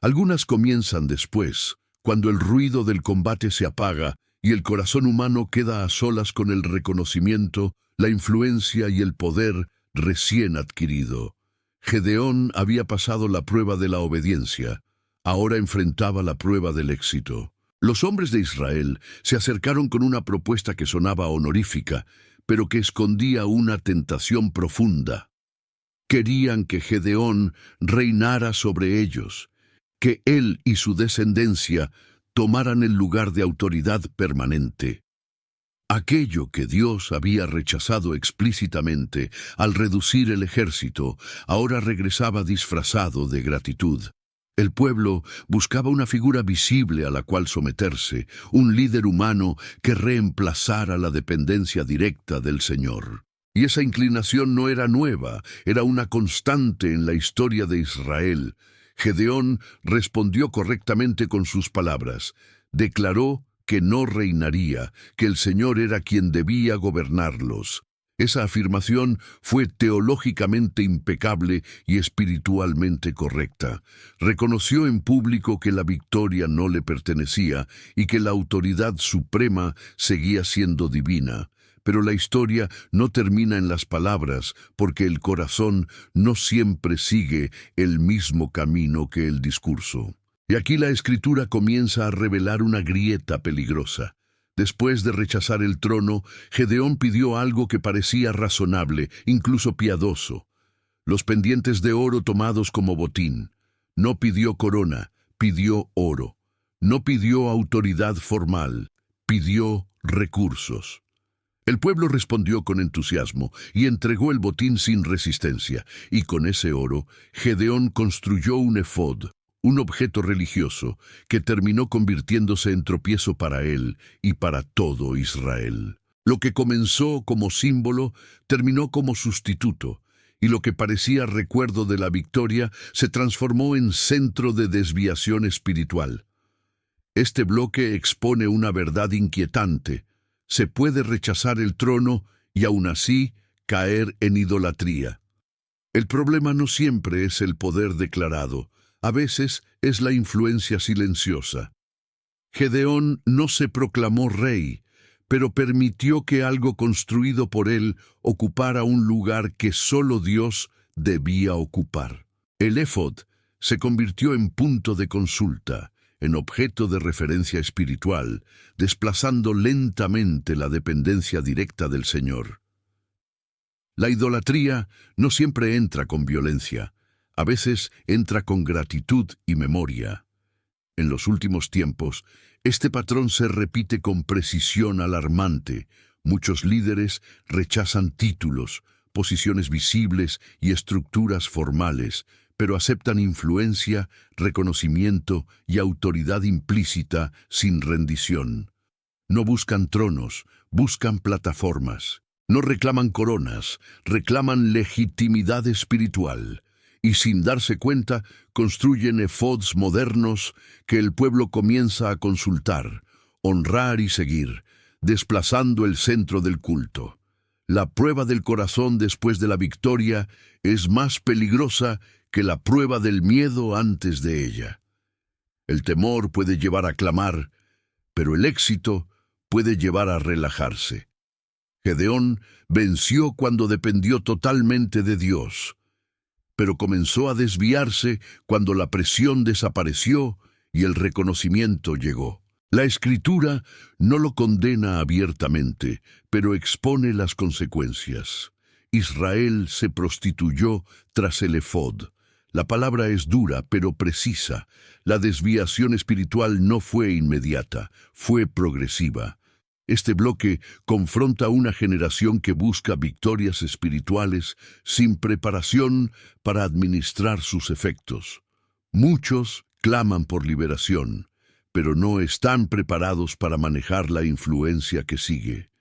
Algunas comienzan después, cuando el ruido del combate se apaga y el corazón humano queda a solas con el reconocimiento, la influencia y el poder recién adquirido. Gedeón había pasado la prueba de la obediencia, ahora enfrentaba la prueba del éxito. Los hombres de Israel se acercaron con una propuesta que sonaba honorífica, pero que escondía una tentación profunda. Querían que Gedeón reinara sobre ellos, que él y su descendencia tomaran el lugar de autoridad permanente. Aquello que Dios había rechazado explícitamente al reducir el ejército, ahora regresaba disfrazado de gratitud. El pueblo buscaba una figura visible a la cual someterse, un líder humano que reemplazara la dependencia directa del Señor. Y esa inclinación no era nueva, era una constante en la historia de Israel. Gedeón respondió correctamente con sus palabras. Declaró que no reinaría, que el Señor era quien debía gobernarlos. Esa afirmación fue teológicamente impecable y espiritualmente correcta. Reconoció en público que la victoria no le pertenecía y que la autoridad suprema seguía siendo divina. Pero la historia no termina en las palabras, porque el corazón no siempre sigue el mismo camino que el discurso. Y aquí la Escritura comienza a revelar una grieta peligrosa. Después de rechazar el trono, Gedeón pidió algo que parecía razonable, incluso piadoso: los pendientes de oro tomados como botín. No pidió corona, pidió oro. No pidió autoridad formal, pidió recursos. El pueblo respondió con entusiasmo y entregó el botín sin resistencia, y con ese oro, Gedeón construyó un efod, un objeto religioso que terminó convirtiéndose en tropiezo para él y para todo Israel. Lo que comenzó como símbolo terminó como sustituto, y lo que parecía recuerdo de la victoria se transformó en centro de desviación espiritual. Este bloque expone una verdad inquietante: se puede rechazar el trono y aún así caer en idolatría. El problema no siempre es el poder declarado, a veces es la influencia silenciosa. Gedeón no se proclamó rey, pero permitió que algo construido por él ocupara un lugar que solo Dios debía ocupar. El éfod se convirtió en punto de consulta, en objeto de referencia espiritual, desplazando lentamente la dependencia directa del Señor. La idolatría no siempre entra con violencia, a veces entra con gratitud y memoria. En los últimos tiempos, este patrón se repite con precisión alarmante. Muchos líderes rechazan títulos, posiciones visibles y estructuras formales, pero aceptan influencia, reconocimiento y autoridad implícita sin rendición. No buscan tronos, buscan plataformas. No reclaman coronas, reclaman legitimidad espiritual. Y sin darse cuenta, construyen efods modernos que el pueblo comienza a consultar, honrar y seguir, desplazando el centro del culto. La prueba del corazón después de la victoria es más peligrosa que la prueba del miedo antes de ella. El temor puede llevar a clamar, pero el éxito puede llevar a relajarse. Gedeón venció cuando dependió totalmente de Dios, pero comenzó a desviarse cuando la presión desapareció y el reconocimiento llegó. La Escritura no lo condena abiertamente, pero expone las consecuencias. Israel se prostituyó tras el efod. La palabra es dura, pero precisa. La desviación espiritual no fue inmediata, fue progresiva. Este bloque confronta a una generación que busca victorias espirituales sin preparación para administrar sus efectos. Muchos claman por liberación, pero no están preparados para manejar la influencia que sigue.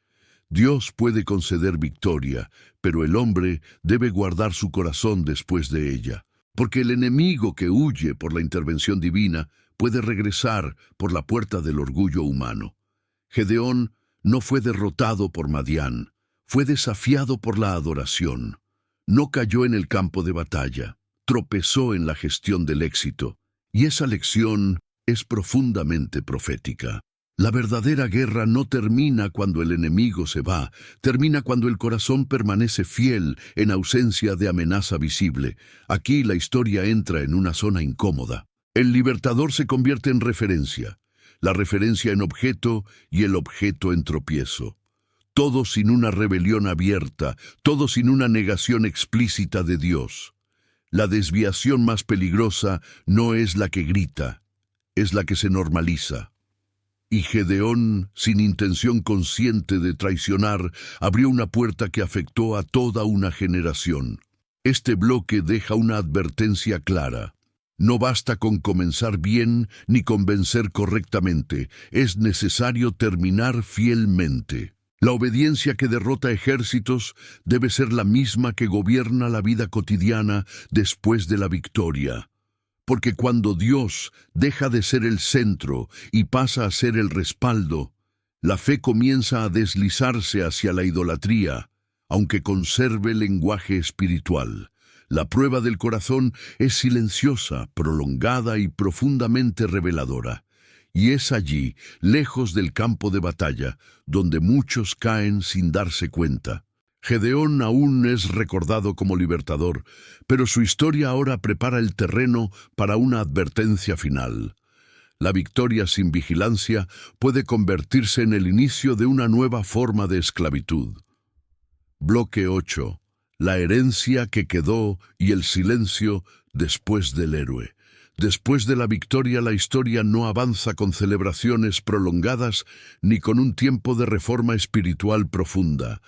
Dios puede conceder victoria, pero el hombre debe guardar su corazón después de ella, porque el enemigo que huye por la intervención divina puede regresar por la puerta del orgullo humano. Gedeón no fue derrotado por Madián, fue desafiado por la adoración. No cayó en el campo de batalla, tropezó en la gestión del éxito, y esa lección es profundamente profética. La verdadera guerra no termina cuando el enemigo se va, termina cuando el corazón permanece fiel en ausencia de amenaza visible. Aquí la historia entra en una zona incómoda. El libertador se convierte en referencia, la referencia en objeto y el objeto en tropiezo. Todo sin una rebelión abierta, todo sin una negación explícita de Dios. La desviación más peligrosa no es la que grita, es la que se normaliza. Y Gedeón, sin intención consciente de traicionar, abrió una puerta que afectó a toda una generación. Este bloque deja una advertencia clara. No basta con comenzar bien ni convencer correctamente, es necesario terminar fielmente. La obediencia que derrota ejércitos debe ser la misma que gobierna la vida cotidiana después de la victoria. Porque cuando Dios deja de ser el centro y pasa a ser el respaldo, la fe comienza a deslizarse hacia la idolatría, aunque conserve lenguaje espiritual. La prueba del corazón es silenciosa, prolongada y profundamente reveladora. Y es allí, lejos del campo de batalla, donde muchos caen sin darse cuenta. Gedeón aún es recordado como libertador, pero su historia ahora prepara el terreno para una advertencia final. La victoria sin vigilancia puede convertirse en el inicio de una nueva forma de esclavitud. Bloque 8. La herencia que quedó y el silencio después del héroe. Después de la victoria, la historia no avanza con celebraciones prolongadas ni con un tiempo de reforma espiritual profunda.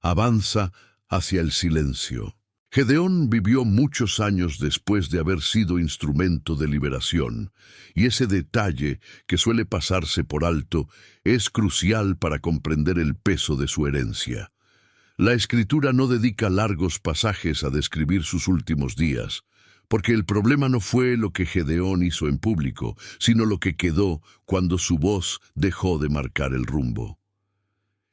Avanza hacia el silencio. Gedeón vivió muchos años después de haber sido instrumento de liberación, y ese detalle, que suele pasarse por alto, es crucial para comprender el peso de su herencia. La Escritura no dedica largos pasajes a describir sus últimos días, porque el problema no fue lo que Gedeón hizo en público, sino lo que quedó cuando su voz dejó de marcar el rumbo.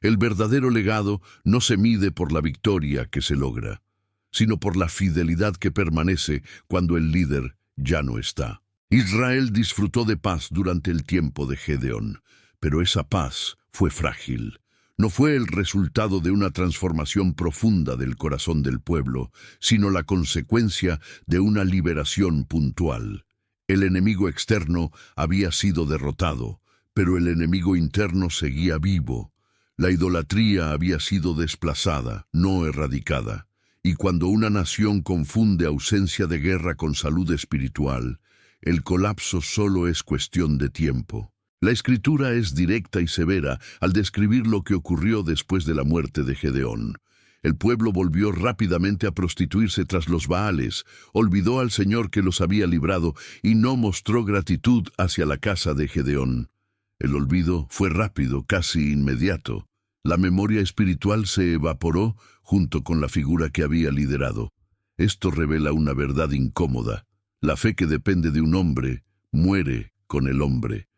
El verdadero legado no se mide por la victoria que se logra, sino por la fidelidad que permanece cuando el líder ya no está. Israel disfrutó de paz durante el tiempo de Gedeón, pero esa paz fue frágil. No fue el resultado de una transformación profunda del corazón del pueblo, sino la consecuencia de una liberación puntual. El enemigo externo había sido derrotado, pero el enemigo interno seguía vivo. La idolatría había sido desplazada, no erradicada. Y cuando una nación confunde ausencia de guerra con salud espiritual, el colapso solo es cuestión de tiempo. La Escritura es directa y severa al describir lo que ocurrió después de la muerte de Gedeón. El pueblo volvió rápidamente a prostituirse tras los Baales, olvidó al Señor que los había librado y no mostró gratitud hacia la casa de Gedeón. El olvido fue rápido, casi inmediato. La memoria espiritual se evaporó junto con la figura que había liderado. Esto revela una verdad incómoda. La fe que depende de un hombre muere con el hombre.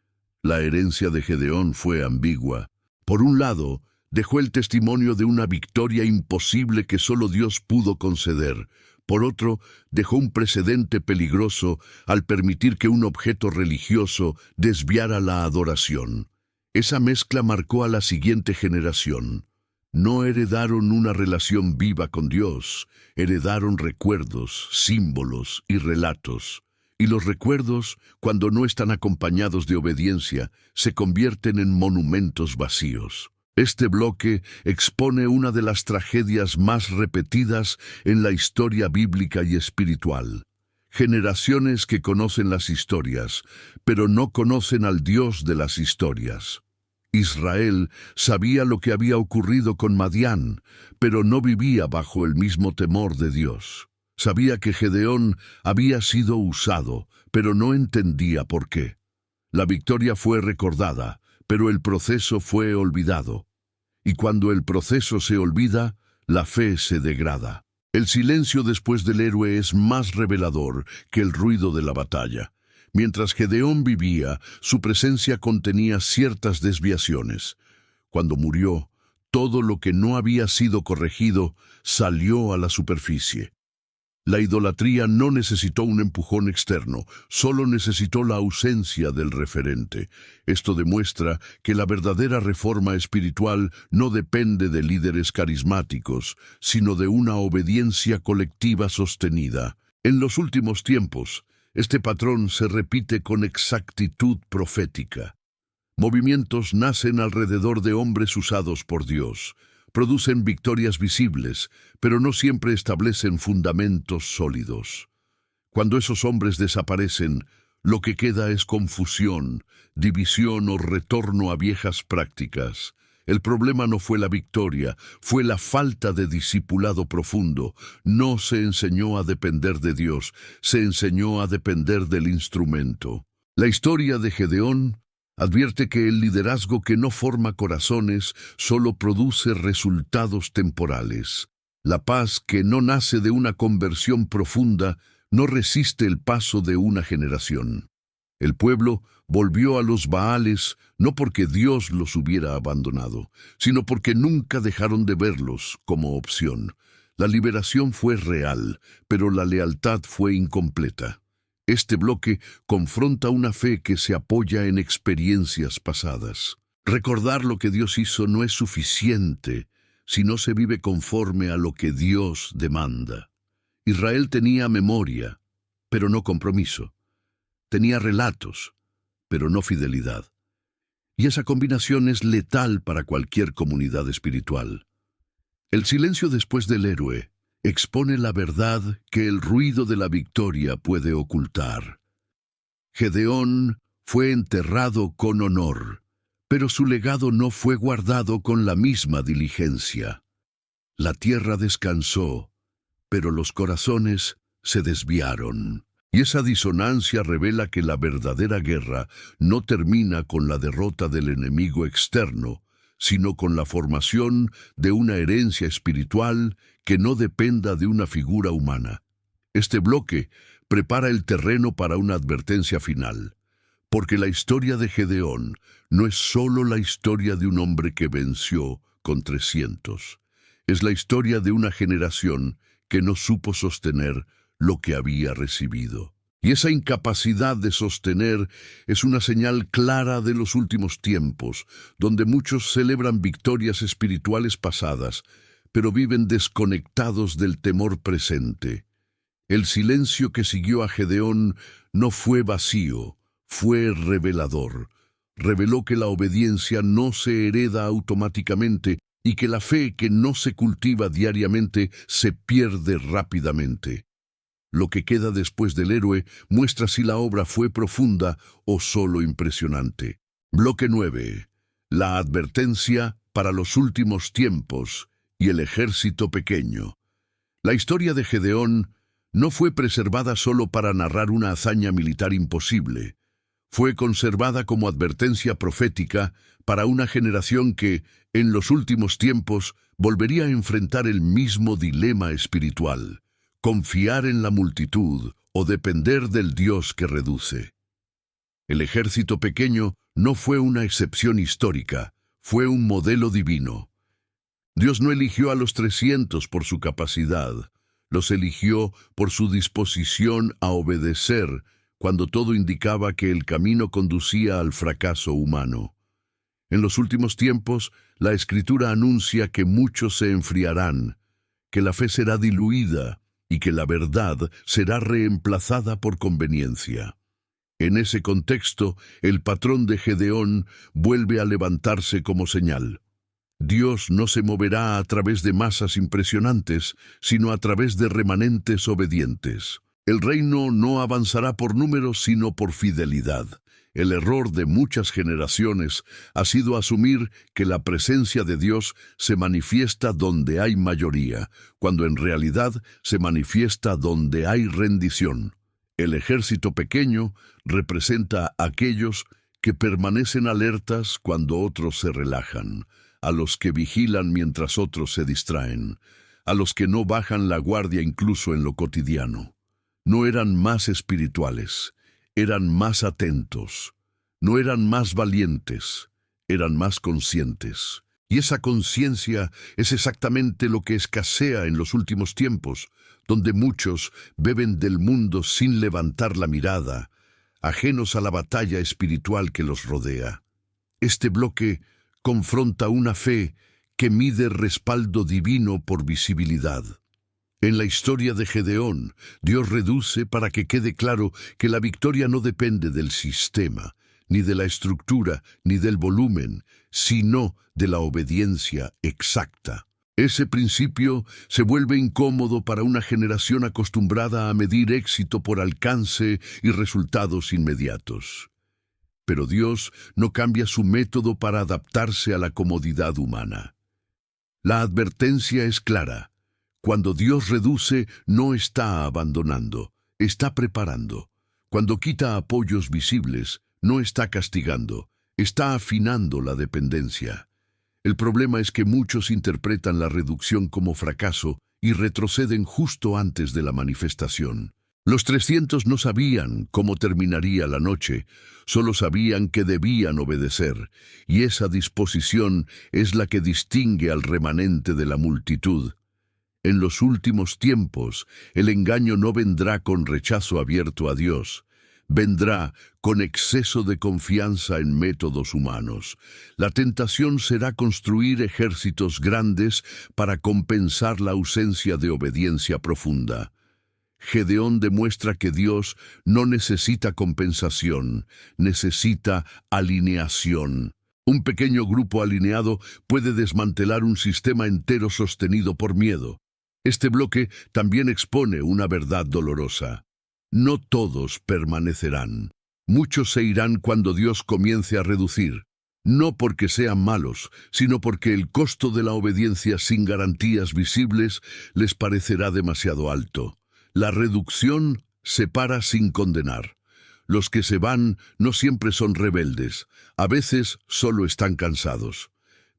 La herencia de Gedeón fue ambigua. Por un lado, dejó el testimonio de una victoria imposible que solo Dios pudo conceder. Por otro, dejó un precedente peligroso al permitir que un objeto religioso desviara la adoración. Esa mezcla marcó a la siguiente generación. No heredaron una relación viva con Dios, heredaron recuerdos, símbolos y relatos. Y los recuerdos, cuando no están acompañados de obediencia, se convierten en monumentos vacíos. Este bloque expone una de las tragedias más repetidas en la historia bíblica y espiritual. Generaciones que conocen las historias, pero no conocen al Dios de las historias. Israel sabía lo que había ocurrido con Madián, pero no vivía bajo el mismo temor de Dios. Sabía que Gedeón había sido usado, pero no entendía por qué. La victoria fue recordada, pero el proceso fue olvidado. Y cuando el proceso se olvida, la fe se degrada. El silencio después del héroe es más revelador que el ruido de la batalla. Mientras Gedeón vivía, su presencia contenía ciertas desviaciones. Cuando murió, todo lo que no había sido corregido salió a la superficie. La idolatría no necesitó un empujón externo, solo necesitó la ausencia del referente. Esto demuestra que la verdadera reforma espiritual no depende de líderes carismáticos, sino de una obediencia colectiva sostenida. En los últimos tiempos, este patrón se repite con exactitud profética. Movimientos nacen alrededor de hombres usados por Dios. Producen victorias visibles, pero no siempre establecen fundamentos sólidos. Cuando esos hombres desaparecen, Lo que queda es confusión, división o retorno a viejas prácticas. El problema no fue la victoria, fue la falta de discipulado profundo. No se enseñó a depender de Dios, se enseñó a depender del instrumento. La historia de Gedeón advierte que el liderazgo que no forma corazones solo produce resultados temporales. La paz que no nace de una conversión profunda no resiste el paso de una generación. El pueblo volvió a los Baales no porque Dios los hubiera abandonado, sino porque nunca dejaron de verlos como opción. La liberación fue real, pero la lealtad fue incompleta. Este bloque confronta una fe que se apoya en experiencias pasadas. Recordar lo que Dios hizo no es suficiente si no se vive conforme a lo que Dios demanda. Israel tenía memoria, pero no compromiso. Tenía relatos, pero no fidelidad. Y esa combinación es letal para cualquier comunidad espiritual. El silencio después del héroe expone la verdad que el ruido de la victoria puede ocultar. Gedeón fue enterrado con honor, pero su legado no fue guardado con la misma diligencia. La tierra descansó, pero los corazones se desviaron. Y esa disonancia revela que la verdadera guerra no termina con la derrota del enemigo externo, sino con la formación de una herencia espiritual que no dependa de una figura humana. Este bloque prepara el terreno para una advertencia final, porque la historia de Gedeón no es solo la historia de un hombre que venció con 300. Es la historia de una generación que no supo sostener lo que había recibido. Y esa incapacidad de sostener es una señal clara de los últimos tiempos, donde muchos celebran victorias espirituales pasadas, pero viven desconectados del temor presente. El silencio que siguió a Gedeón no fue vacío, fue revelador. Reveló que la obediencia no se hereda automáticamente y que la fe que no se cultiva diariamente se pierde rápidamente. Lo que queda después del héroe muestra si la obra fue profunda o solo impresionante. Bloque 9. La advertencia para los últimos tiempos y el ejército pequeño. La historia de Gedeón no fue preservada solo para narrar una hazaña militar imposible. Fue conservada como advertencia profética para una generación que, en los últimos tiempos, volvería a enfrentar el mismo dilema espiritual: confiar en la multitud o depender del Dios que reduce. El ejército pequeño no fue una excepción histórica, fue un modelo divino. Dios no eligió a los 300 por su capacidad, los eligió por su disposición a obedecer cuando todo indicaba que el camino conducía al fracaso humano. En los últimos tiempos, la Escritura anuncia que muchos se enfriarán, que la fe será diluida y que la verdad será reemplazada por conveniencia. En ese contexto, el patrón de Gedeón vuelve a levantarse como señal. Dios no se moverá a través de masas impresionantes, sino a través de remanentes obedientes. El reino no avanzará por números, sino por fidelidad. El error de muchas generaciones ha sido asumir que la presencia de Dios se manifiesta donde hay mayoría, cuando en realidad se manifiesta donde hay rendición. El ejército pequeño representa a aquellos que permanecen alertas cuando otros se relajan, a los que vigilan mientras otros se distraen, a los que no bajan la guardia incluso en lo cotidiano. No eran más espirituales, eran más atentos. No eran más valientes, eran más conscientes. Y esa conciencia es exactamente lo que escasea en los últimos tiempos, donde muchos beben del mundo sin levantar la mirada, ajenos a la batalla espiritual que los rodea. Este bloque confronta una fe que mide respaldo divino por visibilidad. En la historia de Gedeón, Dios reduce para que quede claro que la victoria no depende del sistema, ni de la estructura, ni del volumen, sino de la obediencia exacta. Ese principio se vuelve incómodo para una generación acostumbrada a medir éxito por alcance y resultados inmediatos. Pero Dios no cambia su método para adaptarse a la comodidad humana. La advertencia es clara. Cuando Dios reduce, no está abandonando, está preparando. Cuando quita apoyos visibles, no está castigando, está afinando la dependencia. El problema es que muchos interpretan la reducción como fracaso y retroceden justo antes de la manifestación. Los 300 no sabían cómo terminaría la noche, solo sabían que debían obedecer, y esa disposición es la que distingue al remanente de la multitud. En los últimos tiempos, el engaño no vendrá con rechazo abierto a Dios. Vendrá con exceso de confianza en métodos humanos. La tentación será construir ejércitos grandes para compensar la ausencia de obediencia profunda. Gedeón demuestra que Dios no necesita compensación, necesita alineación. Un pequeño grupo alineado puede desmantelar un sistema entero sostenido por miedo. Este bloque también expone una verdad dolorosa. No todos permanecerán. Muchos se irán cuando Dios comience a reducir. No porque sean malos, sino porque el costo de la obediencia sin garantías visibles les parecerá demasiado alto. La reducción separa sin condenar. Los que se van no siempre son rebeldes, a veces solo están cansados.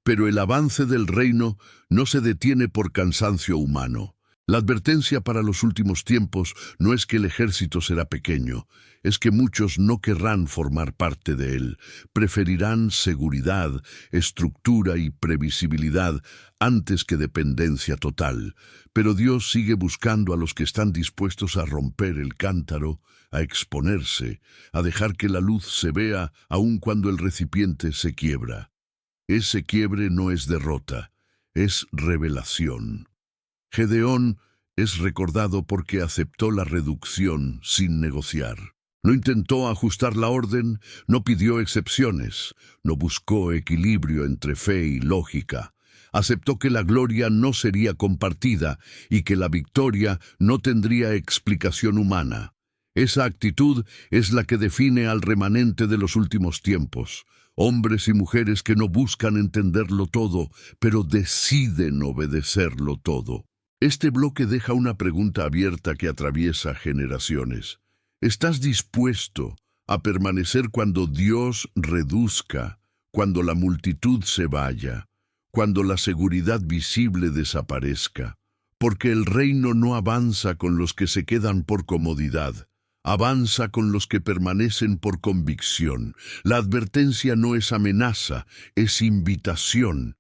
Pero el avance del reino no se detiene por cansancio humano. La advertencia para los últimos tiempos no es que el ejército será pequeño, es que muchos no querrán formar parte de él. Preferirán seguridad, estructura y previsibilidad antes que dependencia total. Pero Dios sigue buscando a los que están dispuestos a romper el cántaro, a exponerse, a dejar que la luz se vea aun cuando el recipiente se quiebra. Ese quiebre no es derrota, es revelación. Gedeón es recordado porque aceptó la reducción sin negociar. No intentó ajustar la orden, no pidió excepciones, no buscó equilibrio entre fe y lógica. Aceptó que la gloria no sería compartida y que la victoria no tendría explicación humana. Esa actitud es la que define al remanente de los últimos tiempos. Hombres y mujeres que no buscan entenderlo todo, pero deciden obedecerlo todo. Este bloque deja una pregunta abierta que atraviesa generaciones. ¿Estás dispuesto a permanecer cuando Dios reduzca, cuando la multitud se vaya, cuando la seguridad visible desaparezca? Porque el reino no avanza con los que se quedan por comodidad. Avanza con los que permanecen por convicción. La advertencia no es amenaza, es invitación.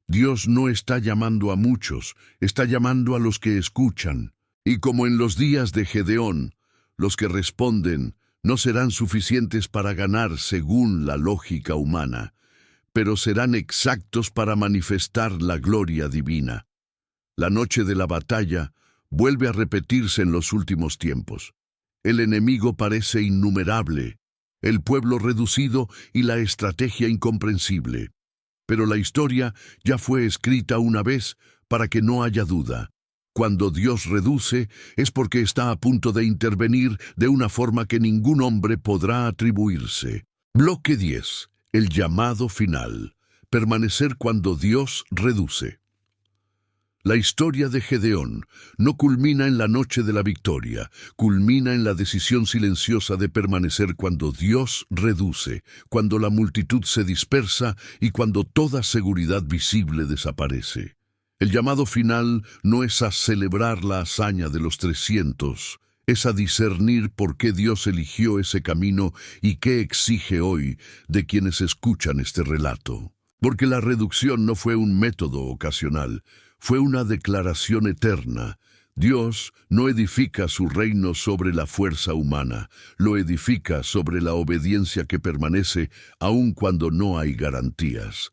Dios no está llamando a muchos, está llamando a los que escuchan. Y como en los días de Gedeón, los que responden no serán suficientes para ganar según la lógica humana, pero serán exactos para manifestar la gloria divina. La noche de la batalla vuelve a repetirse en los últimos tiempos. El enemigo parece innumerable, el pueblo reducido y la estrategia incomprensible. Pero la historia ya fue escrita una vez para que no haya duda. Cuando Dios reduce es porque está a punto de intervenir de una forma que ningún hombre podrá atribuirse. Bloque 10. El llamado final. Permanecer cuando Dios reduce. La historia de Gedeón no culmina en la noche de la victoria, culmina en la decisión silenciosa de permanecer cuando Dios reduce, cuando la multitud se dispersa y cuando toda seguridad visible desaparece. El llamado final no es a celebrar la hazaña de los 300, es a discernir por qué Dios eligió ese camino y qué exige hoy de quienes escuchan este relato. Porque la reducción no fue un método ocasional, fue una declaración eterna. Dios no edifica su reino sobre la fuerza humana, lo edifica sobre la obediencia que permanece aun cuando no hay garantías.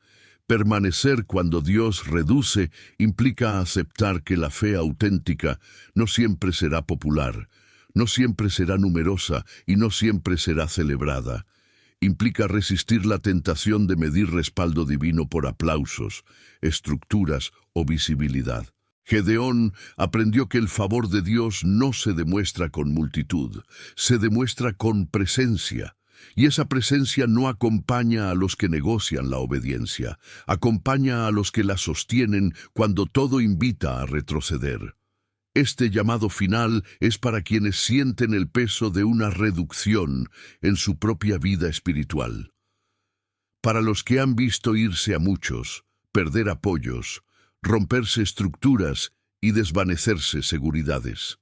Permanecer cuando Dios reduce implica aceptar que la fe auténtica no siempre será popular, no siempre será numerosa y no siempre será celebrada. implica resistir la tentación de medir respaldo divino por aplausos, estructuras o visibilidad. Gedeón aprendió que el favor de Dios no se demuestra con multitud, se demuestra con presencia. Y esa presencia no acompaña a los que negocian la obediencia, acompaña a los que la sostienen cuando todo invita a retroceder. Este llamado final es para quienes sienten el peso de una reducción en su propia vida espiritual. Para los que han visto irse a muchos, perder apoyos, romperse estructuras y desvanecerse seguridades.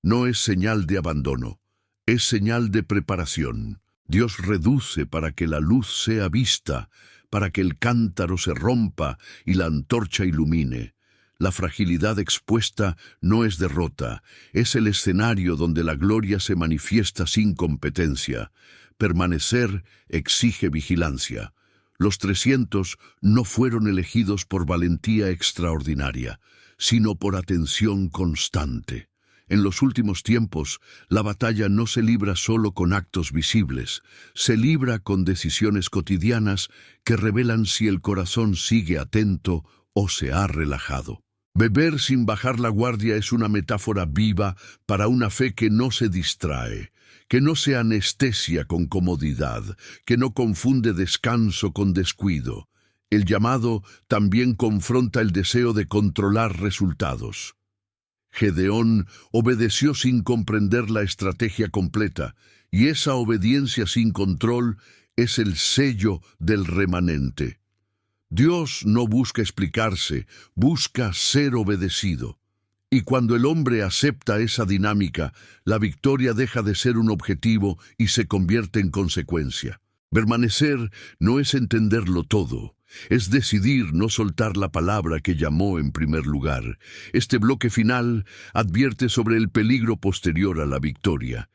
No es señal de abandono, es señal de preparación. Dios reduce para que la luz sea vista, para que el cántaro se rompa y la antorcha ilumine. La fragilidad expuesta no es derrota, es el escenario donde la gloria se manifiesta sin competencia. Permanecer exige vigilancia. Los 300 no fueron elegidos por valentía extraordinaria, sino por atención constante. En los últimos tiempos, la batalla no se libra solo con actos visibles, se libra con decisiones cotidianas que revelan si el corazón sigue atento o se ha relajado. Beber sin bajar la guardia es una metáfora viva para una fe que no se distrae, que no se anestesia con comodidad, que no confunde descanso con descuido. El llamado también confronta el deseo de controlar resultados. Gedeón obedeció sin comprender la estrategia completa, y esa obediencia sin control es el sello del remanente. Dios no busca explicarse, busca ser obedecido. Y cuando el hombre acepta esa dinámica, la victoria deja de ser un objetivo y se convierte en consecuencia. Permanecer no es entenderlo todo. Es decidir no soltar la palabra que llamó en primer lugar. Este bloque final advierte sobre el peligro posterior a la victoria.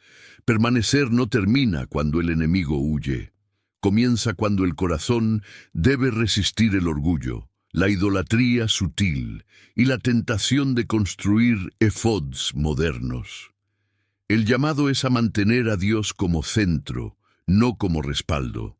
Permanecer no termina cuando el enemigo huye. Comienza cuando el corazón debe resistir el orgullo, la idolatría sutil y la tentación de construir efods modernos. El llamado es a mantener a Dios como centro, no como respaldo.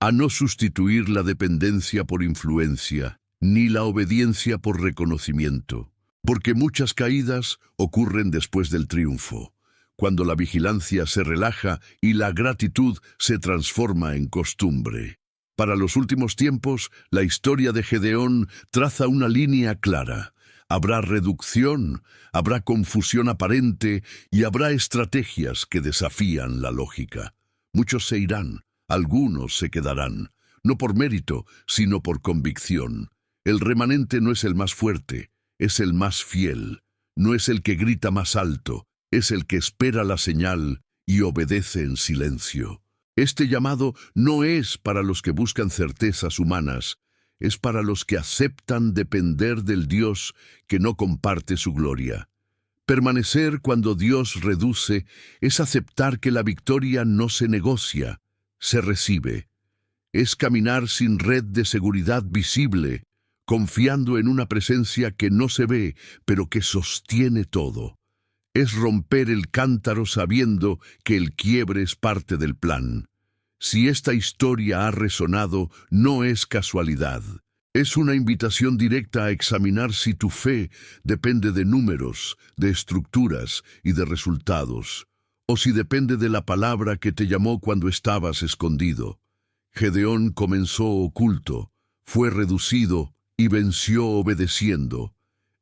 A no sustituir la dependencia por influencia, ni la obediencia por reconocimiento, porque muchas caídas ocurren después del triunfo, cuando la vigilancia se relaja y la gratitud se transforma en costumbre. Para los últimos tiempos, la historia de Gedeón traza una línea clara. Habrá reducción, habrá confusión aparente y habrá estrategias que desafían la lógica. Muchos se irán. Algunos se quedarán, no por mérito, sino por convicción. El remanente no es el más fuerte, es el más fiel. No es el que grita más alto, es el que espera la señal y obedece en silencio. Este llamado no es para los que buscan certezas humanas, es para los que aceptan depender del Dios que no comparte su gloria. Permanecer cuando Dios reduce es aceptar que la victoria no se negocia, se recibe. Es caminar sin red de seguridad visible, confiando en una presencia que no se ve, pero que sostiene todo. Es romper el cántaro sabiendo que el quiebre es parte del plan. Si esta historia ha resonado, no es casualidad. Es una invitación directa a examinar si tu fe depende de números, de estructuras y de resultados, o si depende de la palabra que te llamó cuando estabas escondido. Gedeón comenzó oculto, fue reducido y venció obedeciendo.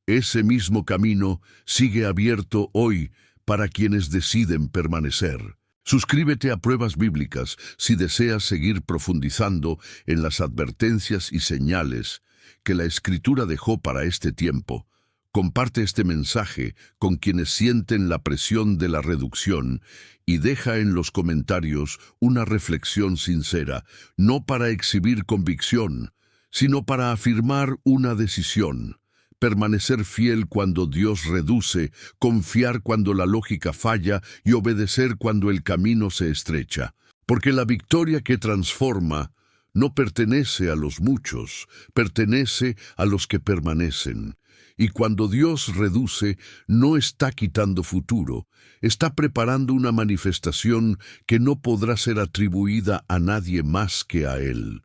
Ese mismo camino sigue abierto hoy para quienes deciden permanecer. Suscríbete a Pruebas Bíblicas si deseas seguir profundizando en las advertencias y señales que la Escritura dejó para este tiempo. Comparte este mensaje con quienes sienten la presión de la reducción y deja en los comentarios una reflexión sincera, no para exhibir convicción, sino para afirmar una decisión. Permanecer fiel cuando Dios reduce, confiar cuando la lógica falla y obedecer cuando el camino se estrecha. Porque la victoria que transforma no pertenece a los muchos, pertenece a los que permanecen. Y cuando Dios reduce, no está quitando futuro, está preparando una manifestación que no podrá ser atribuida a nadie más que a Él.